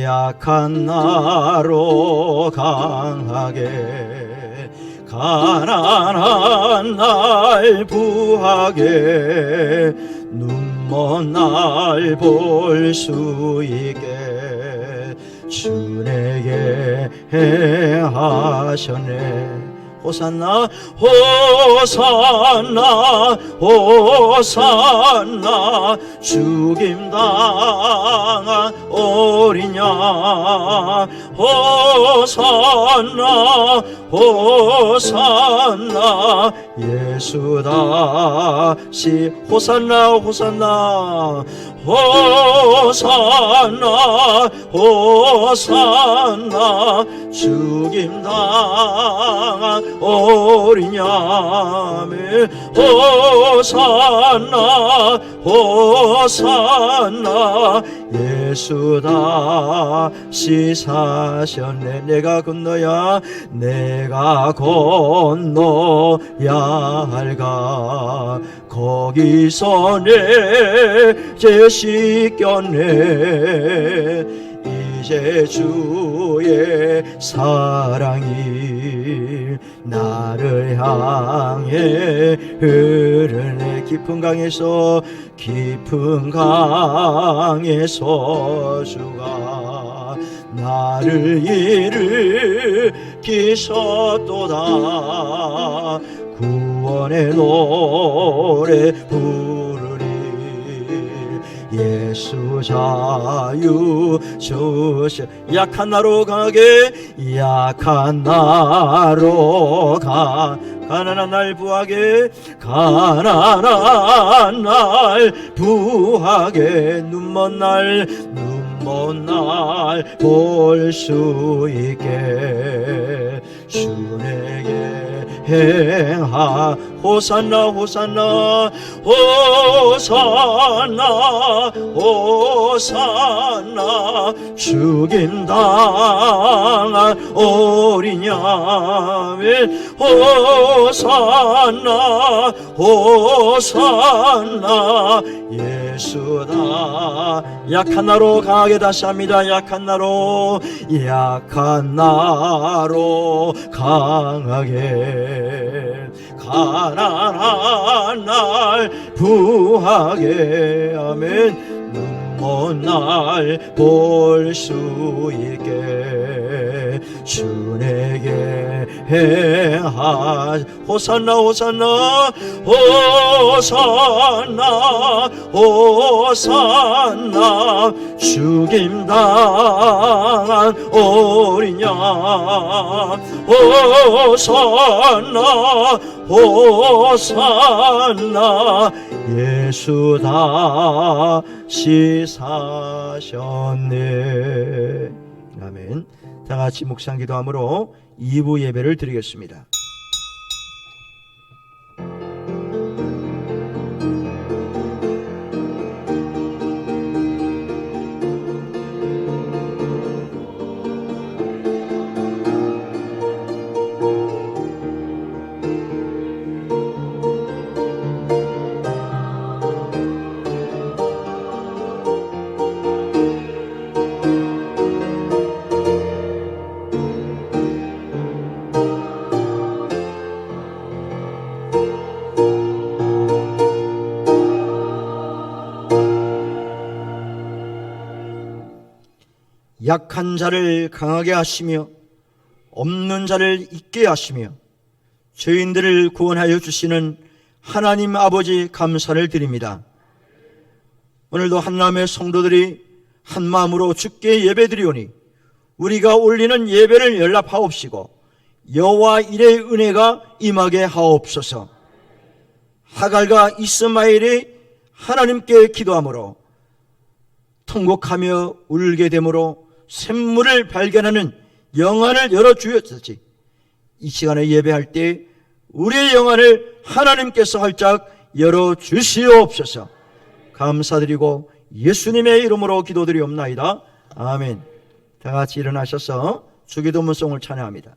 약한 나로 강하게, 가난한 날 부하게, 눈먼 날 볼 수 있게 주 내게 행하셨네. 호산나 호산나 호산나, 죽임당한 어린 양. 호산나 호산나, 예수 다시 호산나 호산나 호산나 호산나, 죽임당한 어린 양을. 호산나 호산나, 예수 다시 사셨네. 내가 건너야 내가 건너야 할까, 거기서 내 죄 씻겼네. 이제 주의 사랑이 나를 향해 흐르네. 깊은 강에서 깊은 강에서 주가 나를 일으키셨도다. 구원의 노래 부르리. 예수 자유 주시. 약한 나로 강하게, 약한 나로 가난한 날 부하게, 가난한 날 부하게, 눈먼 날 볼 수 있게 주 내게 행하. 호산나 호산나 호산나 호산나, 죽임당한 어린 양을. 호산나 호산나, 예수다. 약한 나로 강하게, 다시 합니다. 약한 나로 강하게, 가난한 날 부하게. 아멘. 눈먼 날 볼 수 있게 주 내게 행하. 호산나 호산나 호산나 호산나, 죽임당한 어린 양. 호산나 호산나, 예수 다시 사셨네. 아멘. 다같이 묵상 기도함으로 2부 예배를 드리겠습니다. 약한 자를 강하게 하시며 없는 자를 있게 하시며 죄인들을 구원하여 주시는 하나님 아버지, 감사를 드립니다. 오늘도 한남의 성도들이 한마음으로 주께 예배드리오니 우리가 올리는 예배를 연락하옵시고 여호와 일의 은혜가 임하게 하옵소서. 하갈과 이스마엘이 하나님께 기도함으로 통곡하며 울게 되므로 샘물을 발견하는 영안을 열어주었듯이 이 시간에 예배할 때 우리의 영안을 하나님께서 활짝 열어주시옵소서. 감사드리고 예수님의 이름으로 기도드리옵나이다. 아멘. 다같이 일어나셔서 주기도문송을 찬양합니다.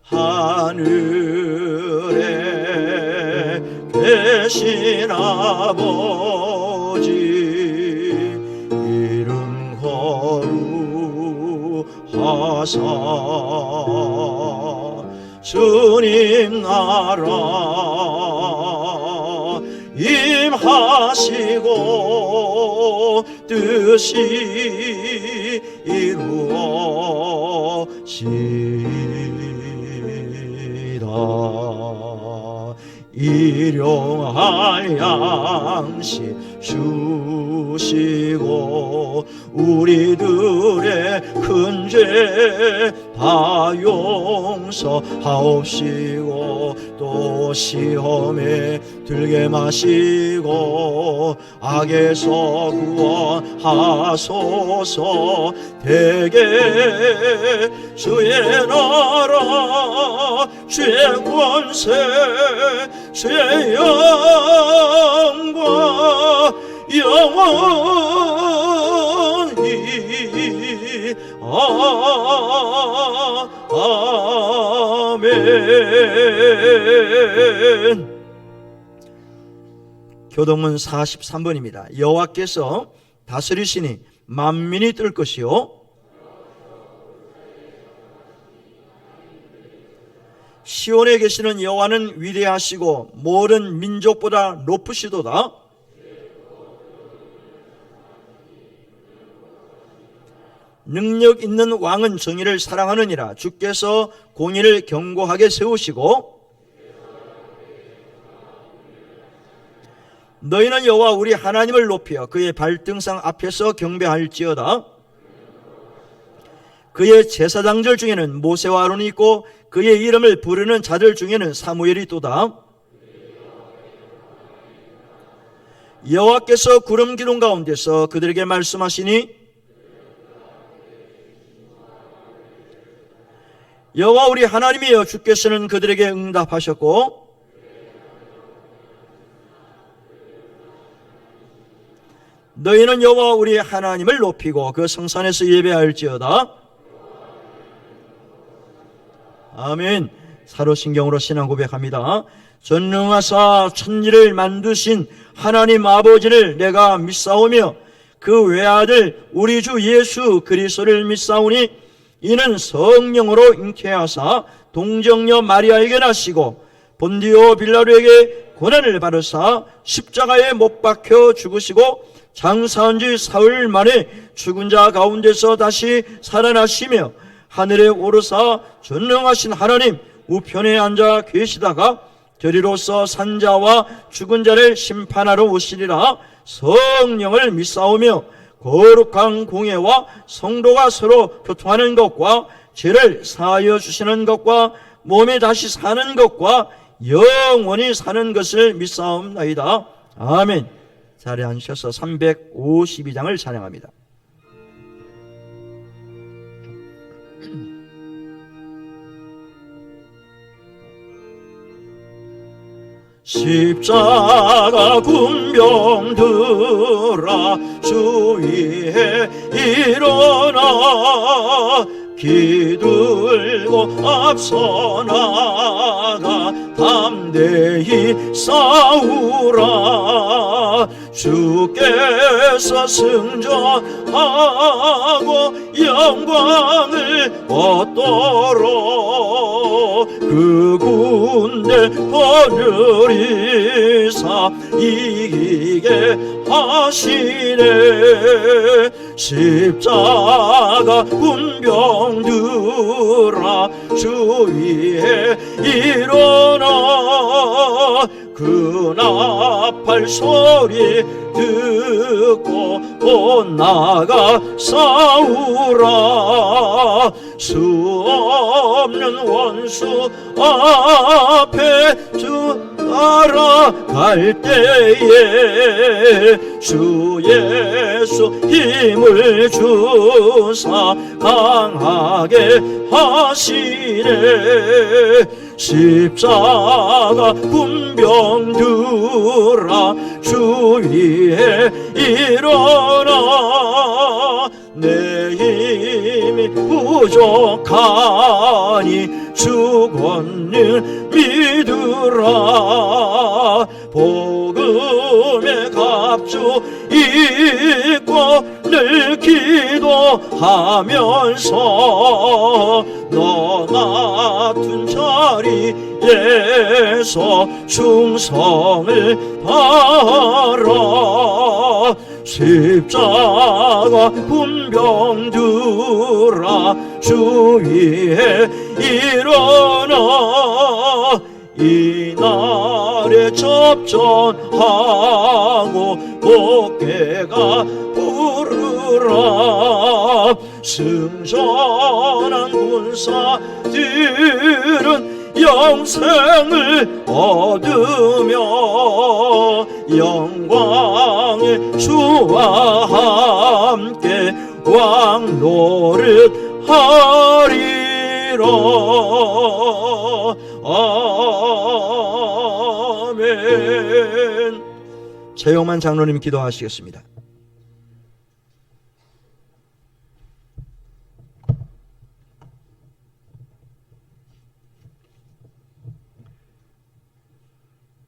하늘에 계신 아버지, 아버지 이름 거룩하사 주님 나라 임하시고 뜻이 이루어지다. 일용할 양식 주시고 우리들의 큰 죄 다 용서하옵시고 또 시험에 들게 마시고 악에서 구원하소서. 대개 주의 나라 주의 권세 주의 영광 영원히 아멘. 교동문 43번입니다. 여호와께서 다스리시니 만민이 뜰 것이요 시온에 계시는 여호와는 위대하시고 모든 민족보다 높으시도다. 능력 있는 왕은 정의를 사랑하느니라. 주께서 공의를 견고하게 세우시고 너희는 여호와 우리 하나님을 높여 그의 발등상 앞에서 경배할지어다. 그의 제사장들 중에는 모세와 아론이 있고 그의 이름을 부르는 자들 중에는 사무엘이 있도다. 여호와께서 구름 기둥 가운데서 그들에게 말씀하시니 여호와 우리 하나님이여 주께서는 그들에게 응답하셨고 너희는 여호와 우리 하나님을 높이고 그 성산에서 예배할지어다. 아멘. 사도신경으로 신앙 고백합니다. 전능하사 천지를 만드신 하나님 아버지를 내가 믿사오며 그 외아들 우리 주 예수 그리스도를 믿사오니 이는 성령으로 잉태하사 동정녀 마리아에게 나시고 본디오 빌라도에게 고난을 받으사 십자가에 못 박혀 죽으시고 장사한 지 사흘 만에 죽은 자 가운데서 다시 살아나시며 하늘에 오르사 전능하신 하나님 우편에 앉아 계시다가 저리로서 산자와 죽은 자를 심판하러 오시리라. 성령을 믿사오며 거룩한 공예와 성도가 서로 교통하는 것과 죄를 사하여 주시는 것과 몸에 다시 사는 것과 영원히 사는 것을 믿사옵나이다. 아멘. 자리에 앉으셔서 352장을 찬양합니다. 십자가 군병들아 주 위에 일어나 기들고 앞서 나가 담대히 싸우라. 주께서 승전하고 영광을 얻도록 그 군대 거느리사 이기게 하시네. 십자가 군병들아 주 위에 일어나 그 나팔 소리 듣고 곧 나가 싸우라. 수 없는 원수 앞에 주 따라갈 때에 주 예수 힘을 주사 강하게 하시네. 십자가 군병들아 주 위에 일어나 내 힘이 부족하니 주 권능 믿으라. 복음의 갑 주 잊고 늘 기도하면서 너 같은 자리에서 충성을 다하라. 십자가 군병들아 주 위에 일어나 이날에 접전하고 복개가 부르라. 승전한 군사들은 영생을 얻으며 영광의 주와 함께 왕노릇 하리라. 아멘. 최영만 장로님 기도하시겠습니다.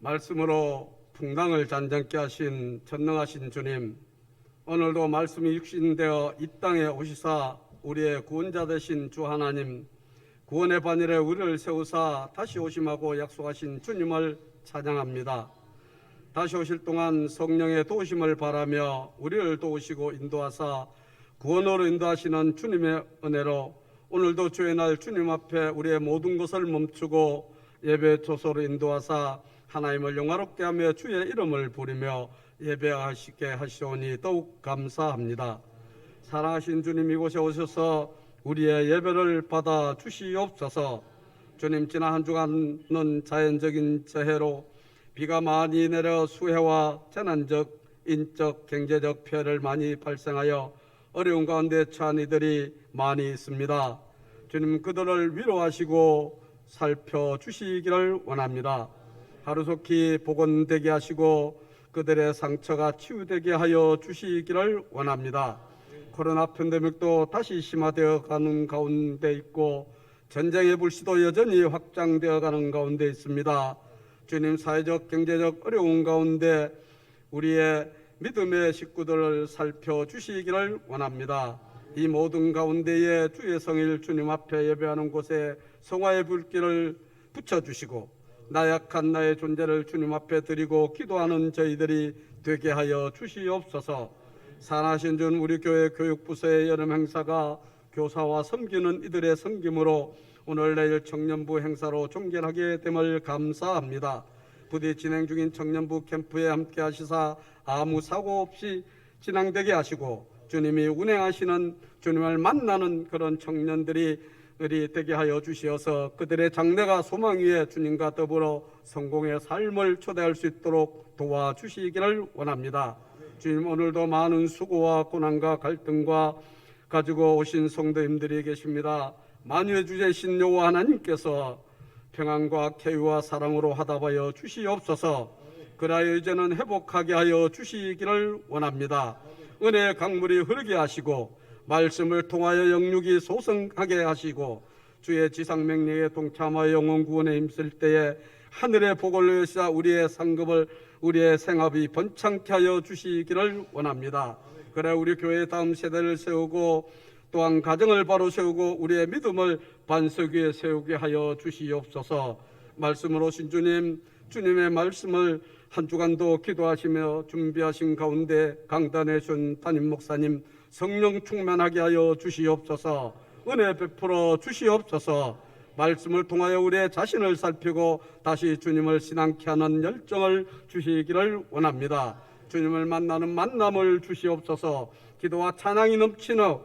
말씀으로 풍랑을 잔잔케 하신 전능하신 주님, 오늘도 말씀이 육신되어 이 땅에 오시사 우리의 구원자 되신 주 하나님, 구원의 반열에 우리를 세우사 다시 오심하고 약속하신 주님을 찬양합니다. 다시 오실 동안 성령의 도우심을 바라며 우리를 도우시고 인도하사 구원으로 인도하시는 주님의 은혜로 오늘도 주의 날 주님 앞에 우리의 모든 것을 멈추고 예배 초소로 인도하사 하나님을 영화롭게 하며 주의 이름을 부리며 예배하시게 하시오니 더욱 감사합니다. 사랑하신 주님, 이곳에 오셔서 우리의 예배를 받아 주시옵소서. 주님, 지난 한 주간은 자연적인 재해로 비가 많이 내려 수해와 재난적, 인적, 경제적 피해를 많이 발생하여 어려운 가운데 처한 이들이 많이 있습니다. 주님, 그들을 위로하시고 살펴주시기를 원합니다. 하루속히 복원되게 하시고 그들의 상처가 치유되게 하여 주시기를 원합니다. 코로나 팬데믹도 다시 심화되어 가는 가운데 있고 전쟁의 불씨도 여전히 확장되어 가는 가운데 있습니다. 주님, 사회적 경제적 어려운 가운데 우리의 믿음의 식구들을 살펴주시기를 원합니다. 이 모든 가운데에 주의 성일 주님 앞에 예배하는 곳에 성화의 불길을 붙여주시고 나약한 나의 존재를 주님 앞에 드리고 기도하는 저희들이 되게 하여 주시옵소서. 산하신 준 우리 교회 교육부서의 여름 행사가 교사와 섬기는 이들의 섬김으로 오늘 내일 청년부 행사로 종결하게 됨을 감사합니다. 부디 진행 중인 청년부 캠프에 함께 하시사 아무 사고 없이 진행되게 하시고 주님이 운행하시는, 주님을 만나는 그런 청년들이 되게 하여 주시어서 그들의 장래가 소망 위에 주님과 더불어 성공의 삶을 초대할 수 있도록 도와주시기를 원합니다. 주님, 오늘도 많은 수고와 고난과 갈등과 가지고 오신 성도님들이 계십니다. 만유의 주제신 여호와 하나님께서 평안과 쾌유와 사랑으로 화답하여 주시옵소서. 그라여 이제는 회복하게 하여 주시기를 원합니다. 은혜의 강물이 흐르게 하시고 말씀을 통하여 영육이 소성하게 하시고 주의 지상명령에 동참하여 영원 구원에 힘쓸 때에 하늘의 복을 여시사 우리의 상급을, 우리의 생업이 번창케 하여 주시기를 원합니다. 그래 우리 교회의 다음 세대를 세우고 또한 가정을 바로 세우고 우리의 믿음을 반석 위에 세우게 하여 주시옵소서. 말씀으로 오신 주님, 주님의 말씀을 한 주간도 기도하시며 준비하신 가운데 강단에 준 담임 목사님 성령 충만하게 하여 주시옵소서. 은혜 베풀어 주시옵소서. 말씀을 통하여 우리의 자신을 살피고 다시 주님을 신앙케 하는 열정을 주시기를 원합니다. 주님을 만나는 만남을 주시옵소서. 기도와 찬양이 넘치는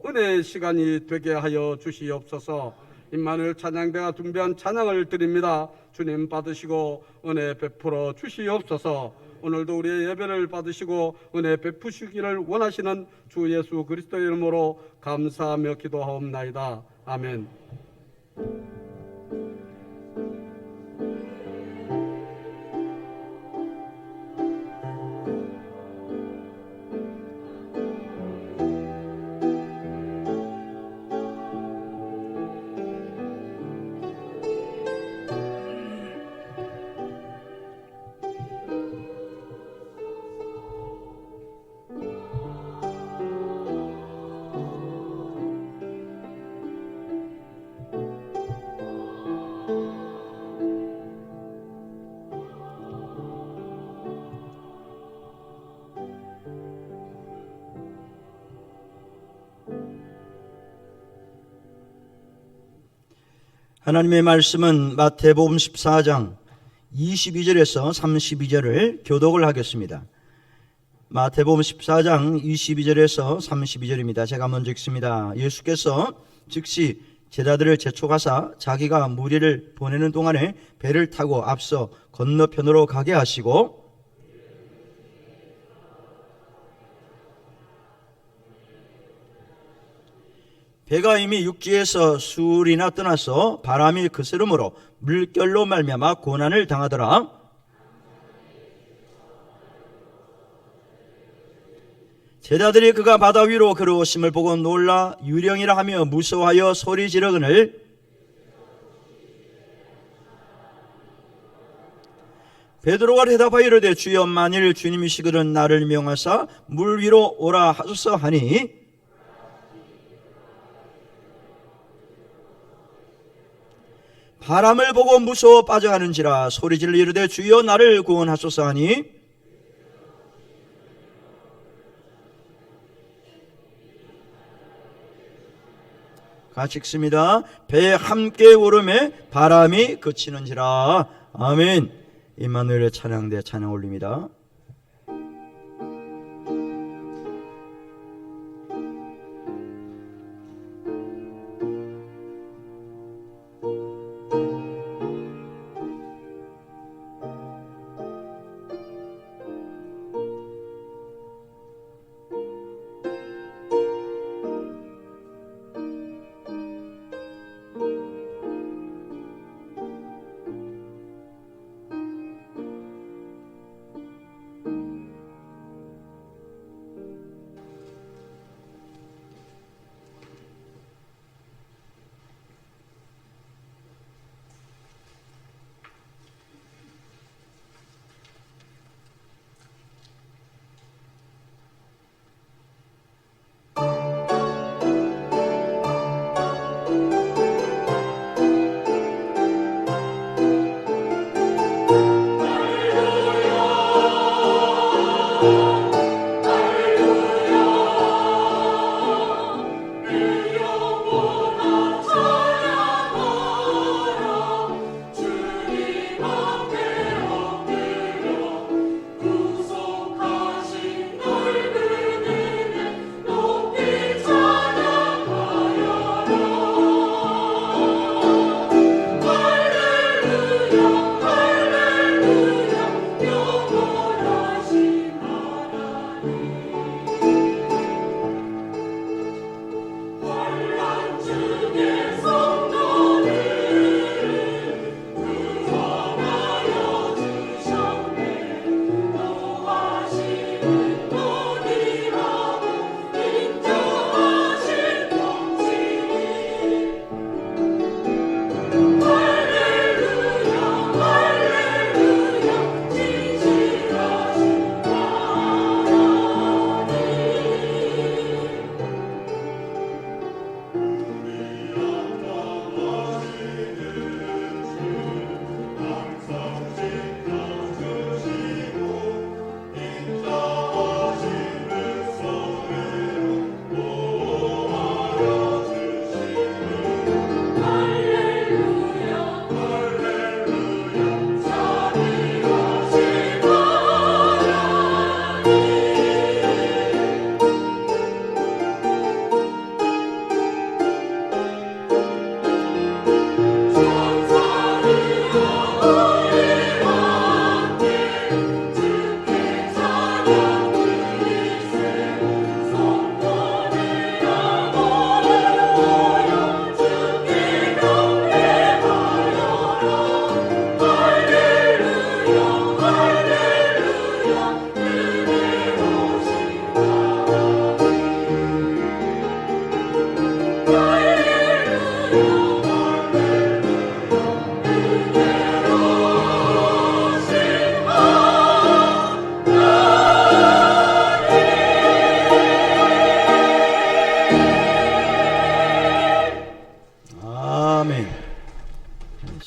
은혜의 시간이 되게 하여 주시옵소서. 임마누엘 찬양대가 준비한 찬양을 드립니다. 주님 받으시고 은혜 베풀어 주시옵소서. 오늘도 우리의 예배를 받으시고 은혜 베푸시기를 원하시는 주 예수 그리스도의 이름으로 감사하며 기도하옵나이다. 아멘. 하나님의 말씀은 마태복음 14장 22절에서 32절을 교독을 하겠습니다. 마태복음 14장 22절에서 32절입니다. 제가 먼저 읽습니다. 예수께서 즉시 제자들을 재촉하사 자기가 무리를 보내는 동안에 배를 타고 앞서 건너편으로 가게 하시고 배가 이미 육지에서 수울이나 떠나서 바람이 그스름으로 물결로 말미암아 고난을 당하더라. 제자들이 그가 바다 위로 걸어오심을 보고 놀라 유령이라 하며 무서워하여 소리 지르거늘 베드로가 대답하여 이르되 주여 만일 주님이시거든 나를 명하사 물 위로 오라 하소서 하니 바람을 보고 무서워 빠져가는지라 소리질러 이르되 주여 나를 구원하소서 하니 같이 읽습니다. 배 함께 오름에 바람이 그치는지라. 아멘. 임마누엘의 찬양대 찬양 올립니다.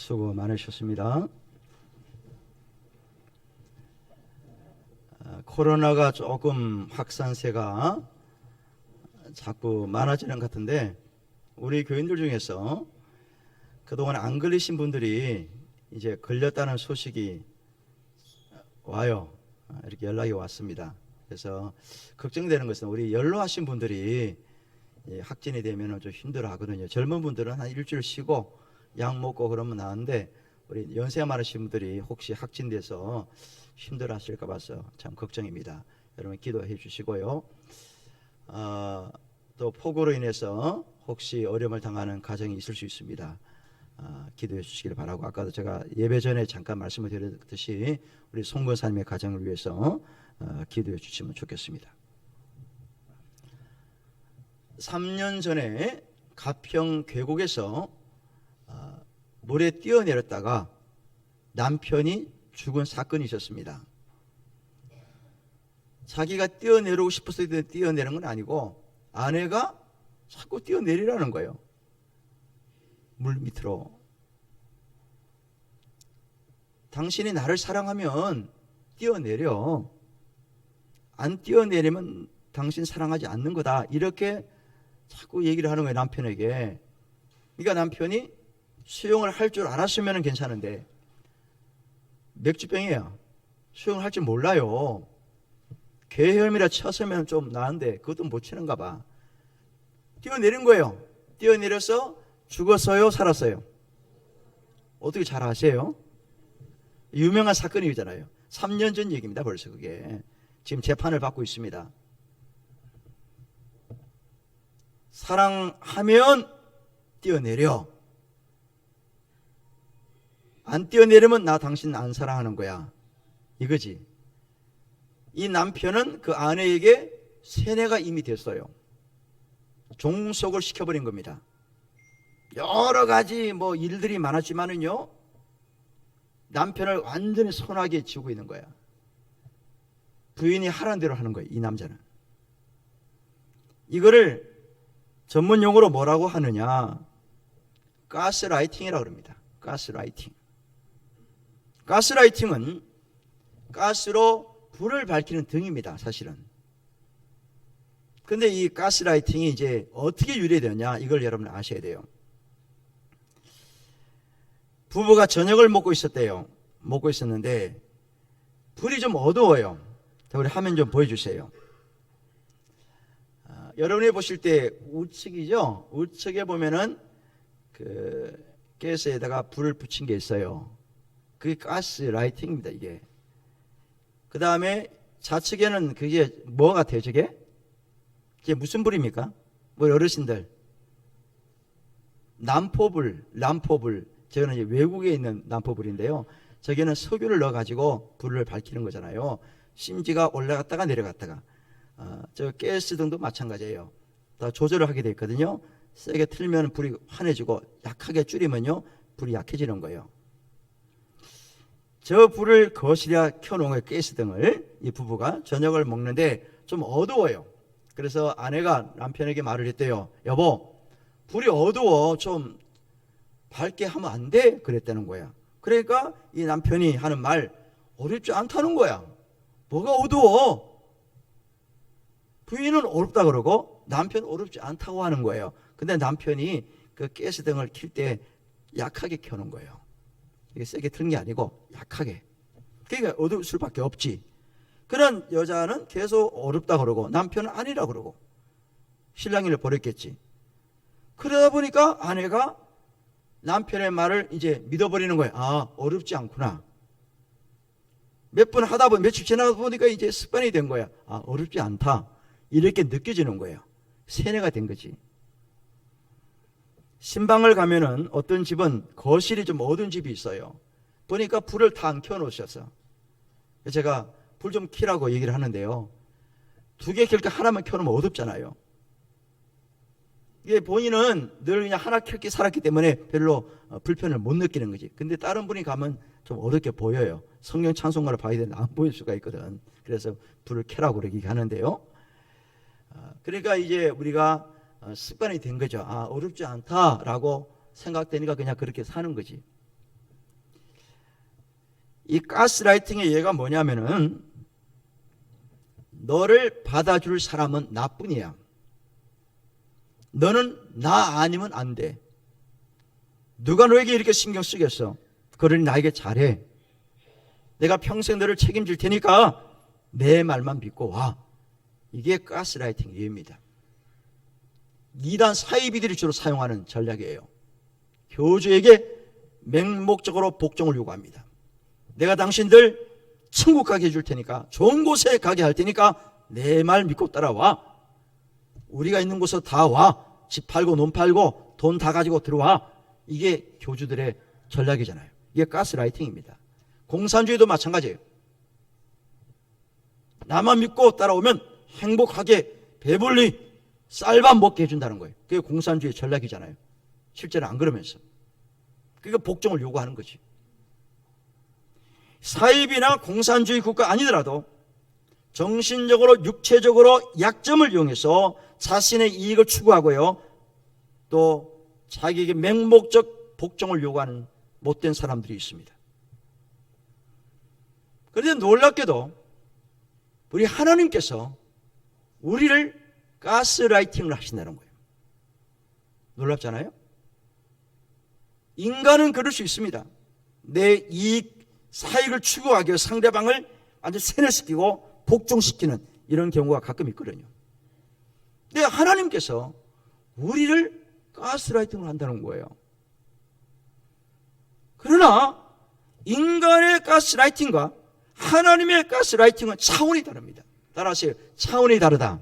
수고 많으셨습니다. 코로나가 조금 확산세가 자꾸 많아지는 것 같은데 우리 교인들 중에서 그동안 안 걸리신 분들이 이제 걸렸다는 소식이 와요. 이렇게 연락이 왔습니다. 그래서 걱정되는 것은 우리 연로하신 분들이 확진이 되면 좀 힘들어 하거든요. 젊은 분들은 한 일주일 쉬고 약 먹고 그러면 나은데 우리 연세 많으신 분들이 혹시 확진돼서 힘들어 하실까 봐서 참 걱정입니다. 여러분 기도해 주시고요. 또 폭우로 인해서 혹시 어려움을 당하는 가정이 있을 수 있습니다. 기도해 주시기를 바라고, 아까도 제가 예배 전에 잠깐 말씀을 드렸듯이 우리 송 권사님의 가정을 위해서 기도해 주시면 좋겠습니다. 3년 전에 가평 계곡에서 물에 뛰어내렸다가 남편이 죽은 사건이 있었습니다. 자기가 뛰어내리고 싶어서 뛰어내린 건 아니고 아내가 자꾸 뛰어내리라는 거예요. 물 밑으로. 당신이 나를 사랑하면 뛰어내려. 안 뛰어내리면 당신 사랑하지 않는 거다. 이렇게 자꾸 얘기를 하는 거예요, 남편에게. 그러니까 남편이 수영을 할 줄 알았으면 괜찮은데 맥주병이에요. 수영을 할 줄 몰라요. 개헤엄이라 쳤으면 좀 나은데 그것도 못 치는가 봐. 뛰어내린 거예요. 뛰어내려서 죽었어요, 살았어요? 어떻게 잘 아세요? 유명한 사건이잖아요. 3년 전 얘기입니다. 벌써 그게 지금 재판을 받고 있습니다. 사랑하면 뛰어내려. 안 뛰어내리면 나 당신 안 사랑하는 거야, 이거지. 이 남편은 그 아내에게 세뇌가 이미 됐어요. 종속을 시켜버린 겁니다. 여러 가지 일들이 많았지만은요, 남편을 완전히 손아귀에 쥐고 있는 거야. 부인이 하라는 대로 하는 거예요, 이 남자는. 이거를 전문 용어로 뭐라고 하느냐, 가스라이팅이라고 합니다. 가스라이팅. 가스라이팅은 가스로 불을 밝히는 등입니다, 사실은. 근데 이 가스라이팅이 이제 어떻게 유래되느냐, 이걸 여러분 아셔야 돼요. 부부가 저녁을 먹고 있었대요. 먹고 있었는데 불이 좀 어두워요. 우리 화면 좀 보여주세요. 여러분이 보실 때 우측이죠? 우측에 보면은 그 가스에다가 불을 붙인 게 있어요. 그게 가스 라이팅입니다, 이게. 그 다음에 좌측에는 그게 뭐 같아요, 저게? 이게 무슨 불입니까? 우리 어르신들. 난포불. 저거는 이제 외국에 있는 난포불인데요. 저기는 석유를 넣어가지고 불을 밝히는 거잖아요. 심지가 올라갔다가 내려갔다가. 저 가스 등도 마찬가지예요. 다 조절을 하게 돼 있거든요. 세게 틀면 불이 환해지고 약하게 줄이면요, 불이 약해지는 거예요. 저 불을 거실에 켜놓은 거예요, 가스 등을. 이 부부가 저녁을 먹는데 좀 어두워요. 그래서 아내가 남편에게 말을 했대요. 여보, 불이 어두워, 좀 밝게 하면 안 돼? 그랬다는 거야. 그러니까 이 남편이 하는 말, 어렵지 않다는 거야. 뭐가 어두워? 부인은 어렵다 그러고 남편 어렵지 않다고 하는 거예요. 근데 남편이 그 가스 등을 킬 때 약하게 켜는 거예요. 이게 세게 틀는 게 아니고 약하게. 그러니까 어두울 수밖에 없지. 그런 여자는 계속 어렵다 그러고 남편은 아니라 그러고 신랑이를 버렸겠지. 그러다 보니까 아내가 남편의 말을 이제 믿어버리는 거예요. 아, 어렵지 않구나. 몇 번 하다 보니 며칠 지나다 보니까 이제 습관이 된 거야. 아, 어렵지 않다. 이렇게 느껴지는 거예요. 세뇌가 된 거지. 신방을 가면은 어떤 집은 거실이 좀 어두운 집이 있어요. 보니까 불을 다 안 켜놓으셨어. 제가 불 좀 켜라고 얘기를 하는데요. 2개 켤 때 하나만 켜놓으면 어둡잖아요. 이게 본인은 늘 그냥 하나 켤게 살았기 때문에 별로 불편을 못 느끼는 거지. 근데 다른 분이 가면 좀 어둡게 보여요. 성경 찬송가를 봐야 되는데 안 보일 수가 있거든. 그래서 불을 켜라고 그렇게 하는데요. 그러니까 이제 우리가 습관이 된 거죠. 아, 어렵지 않다라고 생각되니까 그냥 그렇게 사는 거지. 이 가스라이팅의 예가 뭐냐면은 너를 받아줄 사람은 나뿐이야. 너는 나 아니면 안 돼. 누가 너에게 이렇게 신경 쓰겠어? 그러니 나에게 잘해. 내가 평생 너를 책임질 테니까 내 말만 믿고 와. 이게 가스라이팅 예입니다. 이단 사이비들이 주로 사용하는 전략이에요. 교주에게 맹목적으로 복종을 요구합니다. 내가 당신들 천국 가게 해줄 테니까, 좋은 곳에 가게 할 테니까 내 말 믿고 따라와. 우리가 있는 곳에 다 와. 집 팔고 논 팔고 돈 다 가지고 들어와. 이게 교주들의 전략이잖아요. 이게 가스라이팅입니다. 공산주의도 마찬가지예요. 나만 믿고 따라오면 행복하게 배불리 쌀밥 먹게 해준다는 거예요. 그게 공산주의 전략이잖아요. 실제는 안 그러면서. 그러니까 복종을 요구하는 거지. 사입이나 공산주의 국가 아니더라도 정신적으로 육체적으로 약점을 이용해서 자신의 이익을 추구하고요, 또 자기에게 맹목적 복종을 요구하는 못된 사람들이 있습니다. 그런데 놀랍게도 우리 하나님께서 우리를 가스라이팅을 하신다는 거예요. 놀랍잖아요? 인간은 그럴 수 있습니다. 내 이익, 사익을 추구하기 위해 상대방을 완전 세뇌시키고 복종시키는 이런 경우가 가끔 있거든요. 근데 하나님께서 우리를 가스라이팅을 한다는 거예요. 그러나 인간의 가스라이팅과 하나님의 가스라이팅은 차원이 다릅니다. 따라하세요. 차원이 다르다.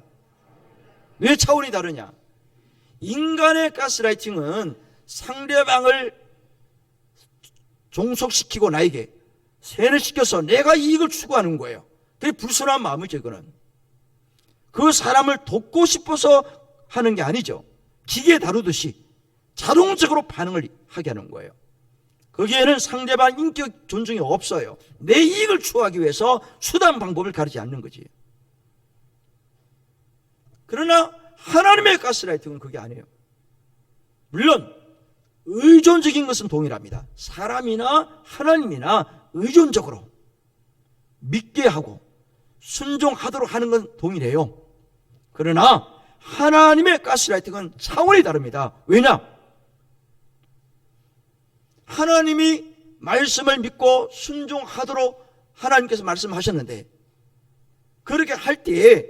왜 차원이 다르냐? 인간의 가스라이팅은 상대방을 종속시키고 나에게 세뇌시켜서 내가 이익을 추구하는 거예요. 그게 불순한 마음이죠. 이거는 그 사람을 돕고 싶어서 하는 게 아니죠. 기계 다루듯이 자동적으로 반응을 하게 하는 거예요. 거기에는 상대방 인격 존중이 없어요. 내 이익을 추구하기 위해서 수단 방법을 가리지 않는 거지. 그러나 하나님의 가스라이팅은 그게 아니에요. 물론 의존적인 것은 동일합니다. 사람이나 하나님이나 의존적으로 믿게 하고 순종하도록 하는 건 동일해요. 그러나 하나님의 가스라이팅은 차원이 다릅니다. 왜냐? 하나님이 말씀을 믿고 순종하도록 하나님께서 말씀하셨는데, 그렇게 할 때에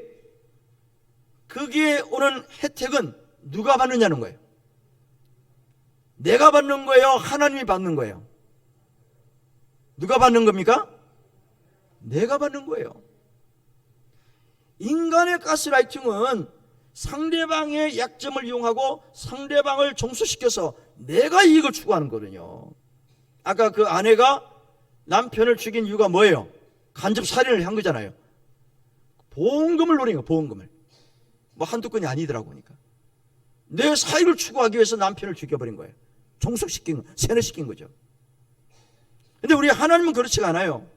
거기에 오는 혜택은 누가 받느냐는 거예요. 내가 받는 거예요? 하나님이 받는 거예요? 누가 받는 겁니까? 내가 받는 거예요. 인간의 가스라이팅은 상대방의 약점을 이용하고 상대방을 종수시켜서 내가 이익을 추구하는 거거든요. 아까 그 아내가 남편을 죽인 이유가 뭐예요? 간접 살인을 한 거잖아요. 보험금을 노린 거예요. 보험금을. 뭐 한두 건이 아니더라고. 그러니까 내 사익을 추구하기 위해서 남편을 죽여버린 거예요. 종속시킨 거, 세뇌시킨 거죠. 근데 우리 하나님은 그렇지가 않아요.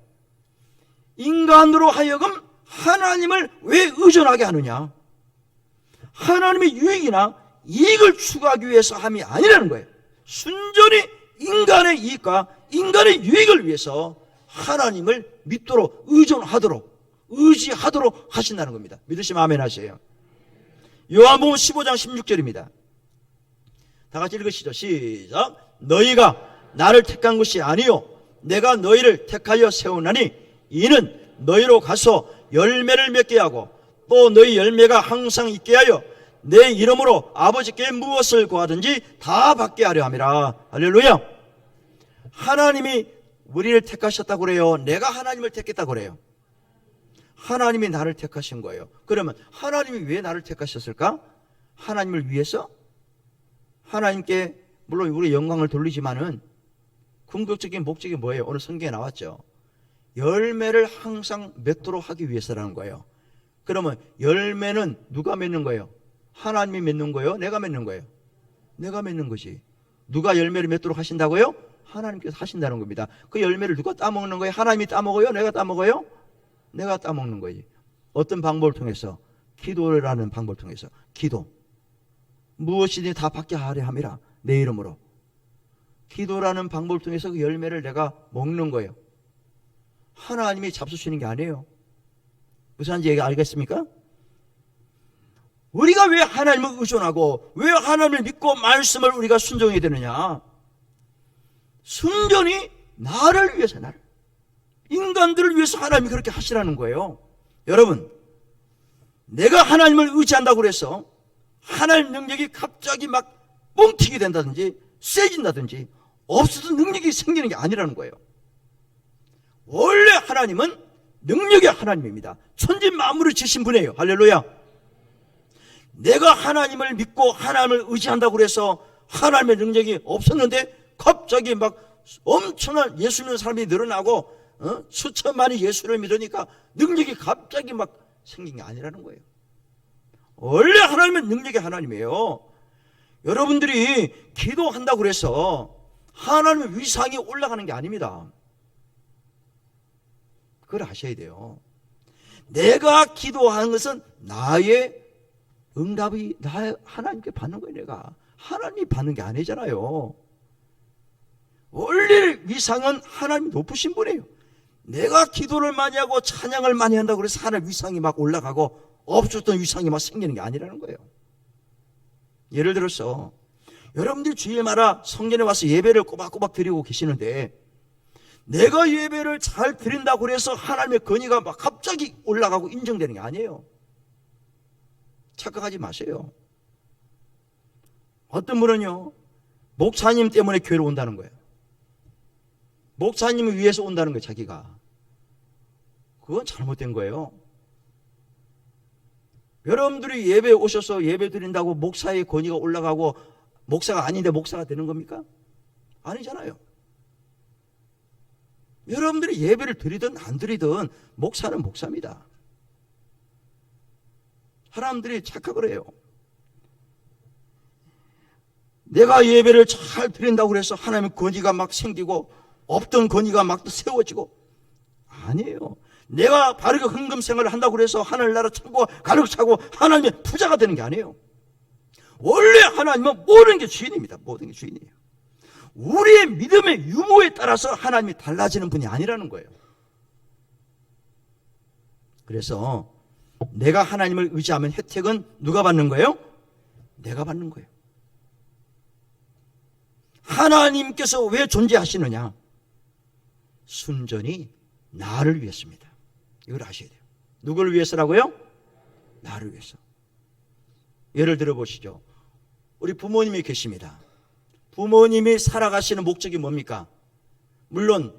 인간으로 하여금 하나님을 왜 의존하게 하느냐? 하나님의 유익이나 이익을 추구하기 위해서 함이 아니라는 거예요. 순전히 인간의 이익과 인간의 유익을 위해서 하나님을 믿도록 의존하도록 의지하도록 하신다는 겁니다. 믿으시면 아멘 하세요. 요한복음 15장 16절입니다. 다 같이 읽으시죠. 시작. 너희가 나를 택한 것이 아니요 내가 너희를 택하여 세우나니 이는 너희로 가서 열매를 맺게 하고 또 너희 열매가 항상 있게 하여 내 이름으로 아버지께 무엇을 구하든지 다 받게 하려 함이라. 할렐루야. 하나님이 우리를 택하셨다고 그래요? 내가 하나님을 택했다고 그래요? 하나님이 나를 택하신 거예요. 그러면 하나님이 왜 나를 택하셨을까? 하나님을 위해서? 하나님께 물론 우리 영광을 돌리지만은 궁극적인 목적이 뭐예요? 오늘 성경에 나왔죠. 열매를 항상 맺도록 하기 위해서라는 거예요. 그러면 열매는 누가 맺는 거예요? 하나님이 맺는 거예요? 내가 맺는 거예요? 내가 맺는 거지. 누가 열매를 맺도록 하신다고요? 하나님께서 하신다는 겁니다. 그 열매를 누가 따먹는 거예요? 하나님이 따먹어요? 내가 따먹어요? 내가 따먹는 거지. 어떤 방법을 통해서? 기도라는 방법을 통해서. 기도. 무엇이든지 다 받게 하려 함이라. 내 이름으로. 기도라는 방법을 통해서 그 열매를 내가 먹는 거예요. 하나님이 잡수시는 게 아니에요. 무슨 얘기 알겠습니까? 우리가 왜 하나님을 의존하고 왜 하나님을 믿고 말씀을 우리가 순종해야 되느냐? 순전히 나를 위해서, 나를, 인간들을 위해서 하나님이 그렇게 하시라는 거예요. 여러분, 내가 하나님을 의지한다고 그래서 하나님 능력이 갑자기 막 뻥튀기 된다든지 세진다든지 없어서 능력이 생기는 게 아니라는 거예요. 원래 하나님은 능력의 하나님입니다. 천지 만물을 지신 분이에요. 할렐루야. 내가 하나님을 믿고 하나님을 의지한다고 그래서 하나님의 능력이 없었는데 갑자기 막 엄청난 예수 믿는 사람이 늘어나고 수천만이 예수를 믿으니까 능력이 갑자기 막 생긴 게 아니라는 거예요. 원래 하나님은 능력의 하나님이에요. 여러분들이 기도한다고 그래서 하나님의 위상이 올라가는 게 아닙니다. 그걸 아셔야 돼요. 내가 기도하는 것은 나의 응답이 하나님께 받는 거예요. 내가 하나님이 받는 게 아니잖아요. 원래 위상은 하나님이 높으신 분이에요. 내가 기도를 많이 하고 찬양을 많이 한다고 그래서 하나님 위상이 막 올라가고 없었던 위상이 막 생기는 게 아니라는 거예요. 예를 들어서 여러분들이 주일마다 성전에 와서 예배를 꼬박꼬박 드리고 계시는데 내가 예배를 잘 드린다고 해서 하나님의 권위가 막 갑자기 올라가고 인정되는 게 아니에요. 착각하지 마세요. 어떤 분은요, 목사님 때문에 교회로 온다는 거예요. 목사님을 위해서 온다는 거예요, 자기가. 그건 잘못된 거예요. 여러분들이 예배에 오셔서 예배 드린다고 목사의 권위가 올라가고 목사가 아닌데 목사가 되는 겁니까? 아니잖아요. 여러분들이 예배를 드리든 안 드리든 목사는 목사입니다. 사람들이 착각을 해요. 내가 예배를 잘 드린다고 그래서 하나님의 권위가 막 생기고 없던 권위가 막 세워지고, 아니에요. 내가 바르게 헌금 생활을 한다고 그래서 하늘나라 창고가 가득 차고 하나님의 부자가 되는 게 아니에요. 원래 하나님은 모든 게 주인입니다. 모든 게 주인이에요. 우리의 믿음의 유무에 따라서 하나님이 달라지는 분이 아니라는 거예요. 그래서 내가 하나님을 의지하면 혜택은 누가 받는 거예요? 내가 받는 거예요. 하나님께서 왜 존재하시느냐? 순전히 나를 위해서입니다. 이걸 아셔야 돼요. 누구를 위해서라고요? 나를 위해서. 예를 들어 보시죠. 우리 부모님이 계십니다. 부모님이 살아가시는 목적이 뭡니까? 물론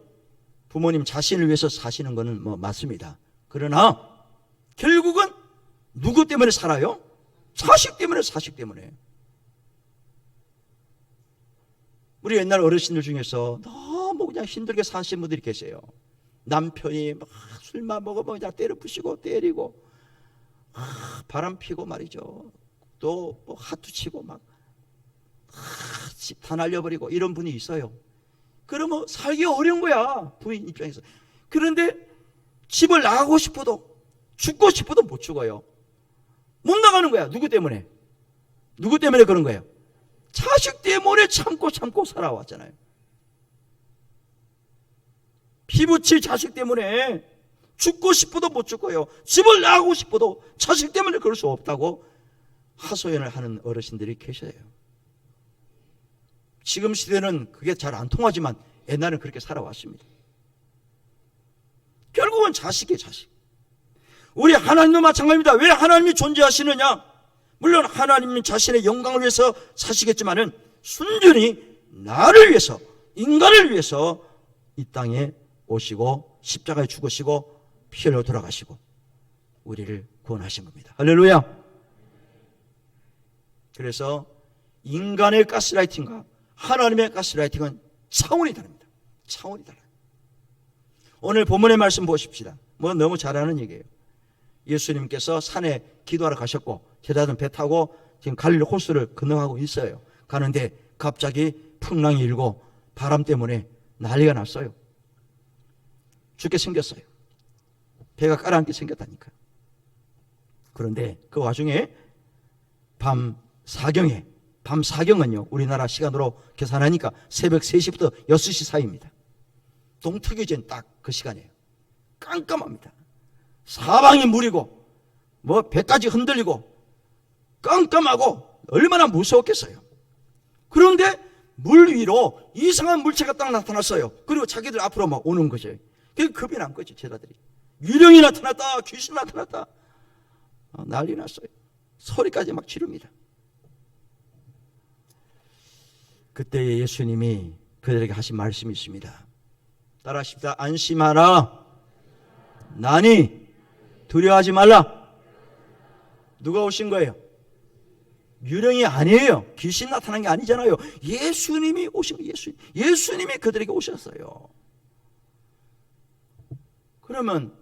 부모님 자신을 위해서 사시는 것은 맞습니다. 그러나 결국은 누구 때문에 살아요? 자식 때문에, 자식 때문에. 우리 옛날 어르신들 중에서 너무 그냥 힘들게 사신 분들이 계세요. 남편이 막 술만 먹으면 그냥 때려 부시고 때리고 바람 피고 말이죠. 또 뭐 하투 치고 막 집 다 날려버리고 이런 분이 있어요. 그러면 살기 어려운 거야, 부인 입장에서. 그런데 집을 나가고 싶어도, 죽고 싶어도 못 죽어요. 못 나가는 거야. 누구 때문에? 누구 때문에 그런 거예요? 자식 때문에 참고 살아왔잖아요. 피부칠 자식 때문에 죽고 싶어도 못 죽어요. 집을 나가고 싶어도 자식 때문에 그럴 수 없다고 하소연을 하는 어르신들이 계셔요. 지금 시대는 그게 잘 안 통하지만 옛날에는 그렇게 살아왔습니다. 결국은 자식이에요, 자식. 우리 하나님도 마찬가지입니다. 왜 하나님이 존재하시느냐? 물론 하나님은 자신의 영광을 위해서 사시겠지만은 순전히 나를 위해서, 인간을 위해서 이 땅에 오시고 십자가에 죽으시고 피 흘려 돌아가시고 우리를 구원하신 겁니다. 할렐루야. 그래서 인간의 가스라이팅과 하나님의 가스라이팅은 차원이 다릅니다. 차원이 달라요. 오늘 본문의 말씀 보십시다. 너무 잘 아는 얘기예요. 예수님께서 산에 기도하러 가셨고 제자들은 배 타고 지금 갈릴리 호수를 건너가고 있어요. 가는데 갑자기 풍랑이 일고 바람 때문에 난리가 났어요. 죽게 생겼어요. 배가 가라앉게 생겼다니까요. 그런데 그 와중에 밤 사경은요, 우리나라 시간으로 계산하니까 새벽 3시부터 6시 사이입니다. 동트기 전 딱 그 시간이에요. 깜깜합니다. 사방이 물이고 배까지 흔들리고 깜깜하고 얼마나 무서웠겠어요. 그런데 물 위로 이상한 물체가 딱 나타났어요. 그리고 자기들 앞으로 막 오는 거죠. 그게 겁이 난 거죠, 제자들이. 유령이 나타났다, 귀신 나타났다. 난리 났어요. 소리까지 막 지릅니다. 그때 예수님이 그들에게 하신 말씀이 있습니다. 따라하십시다. 안심하라. 나니 두려워하지 말라. 누가 오신 거예요? 유령이 아니에요. 귀신 나타난 게 아니잖아요. 예수님이 오신 거예요. 예수님이 그들에게 오셨어요. 그러면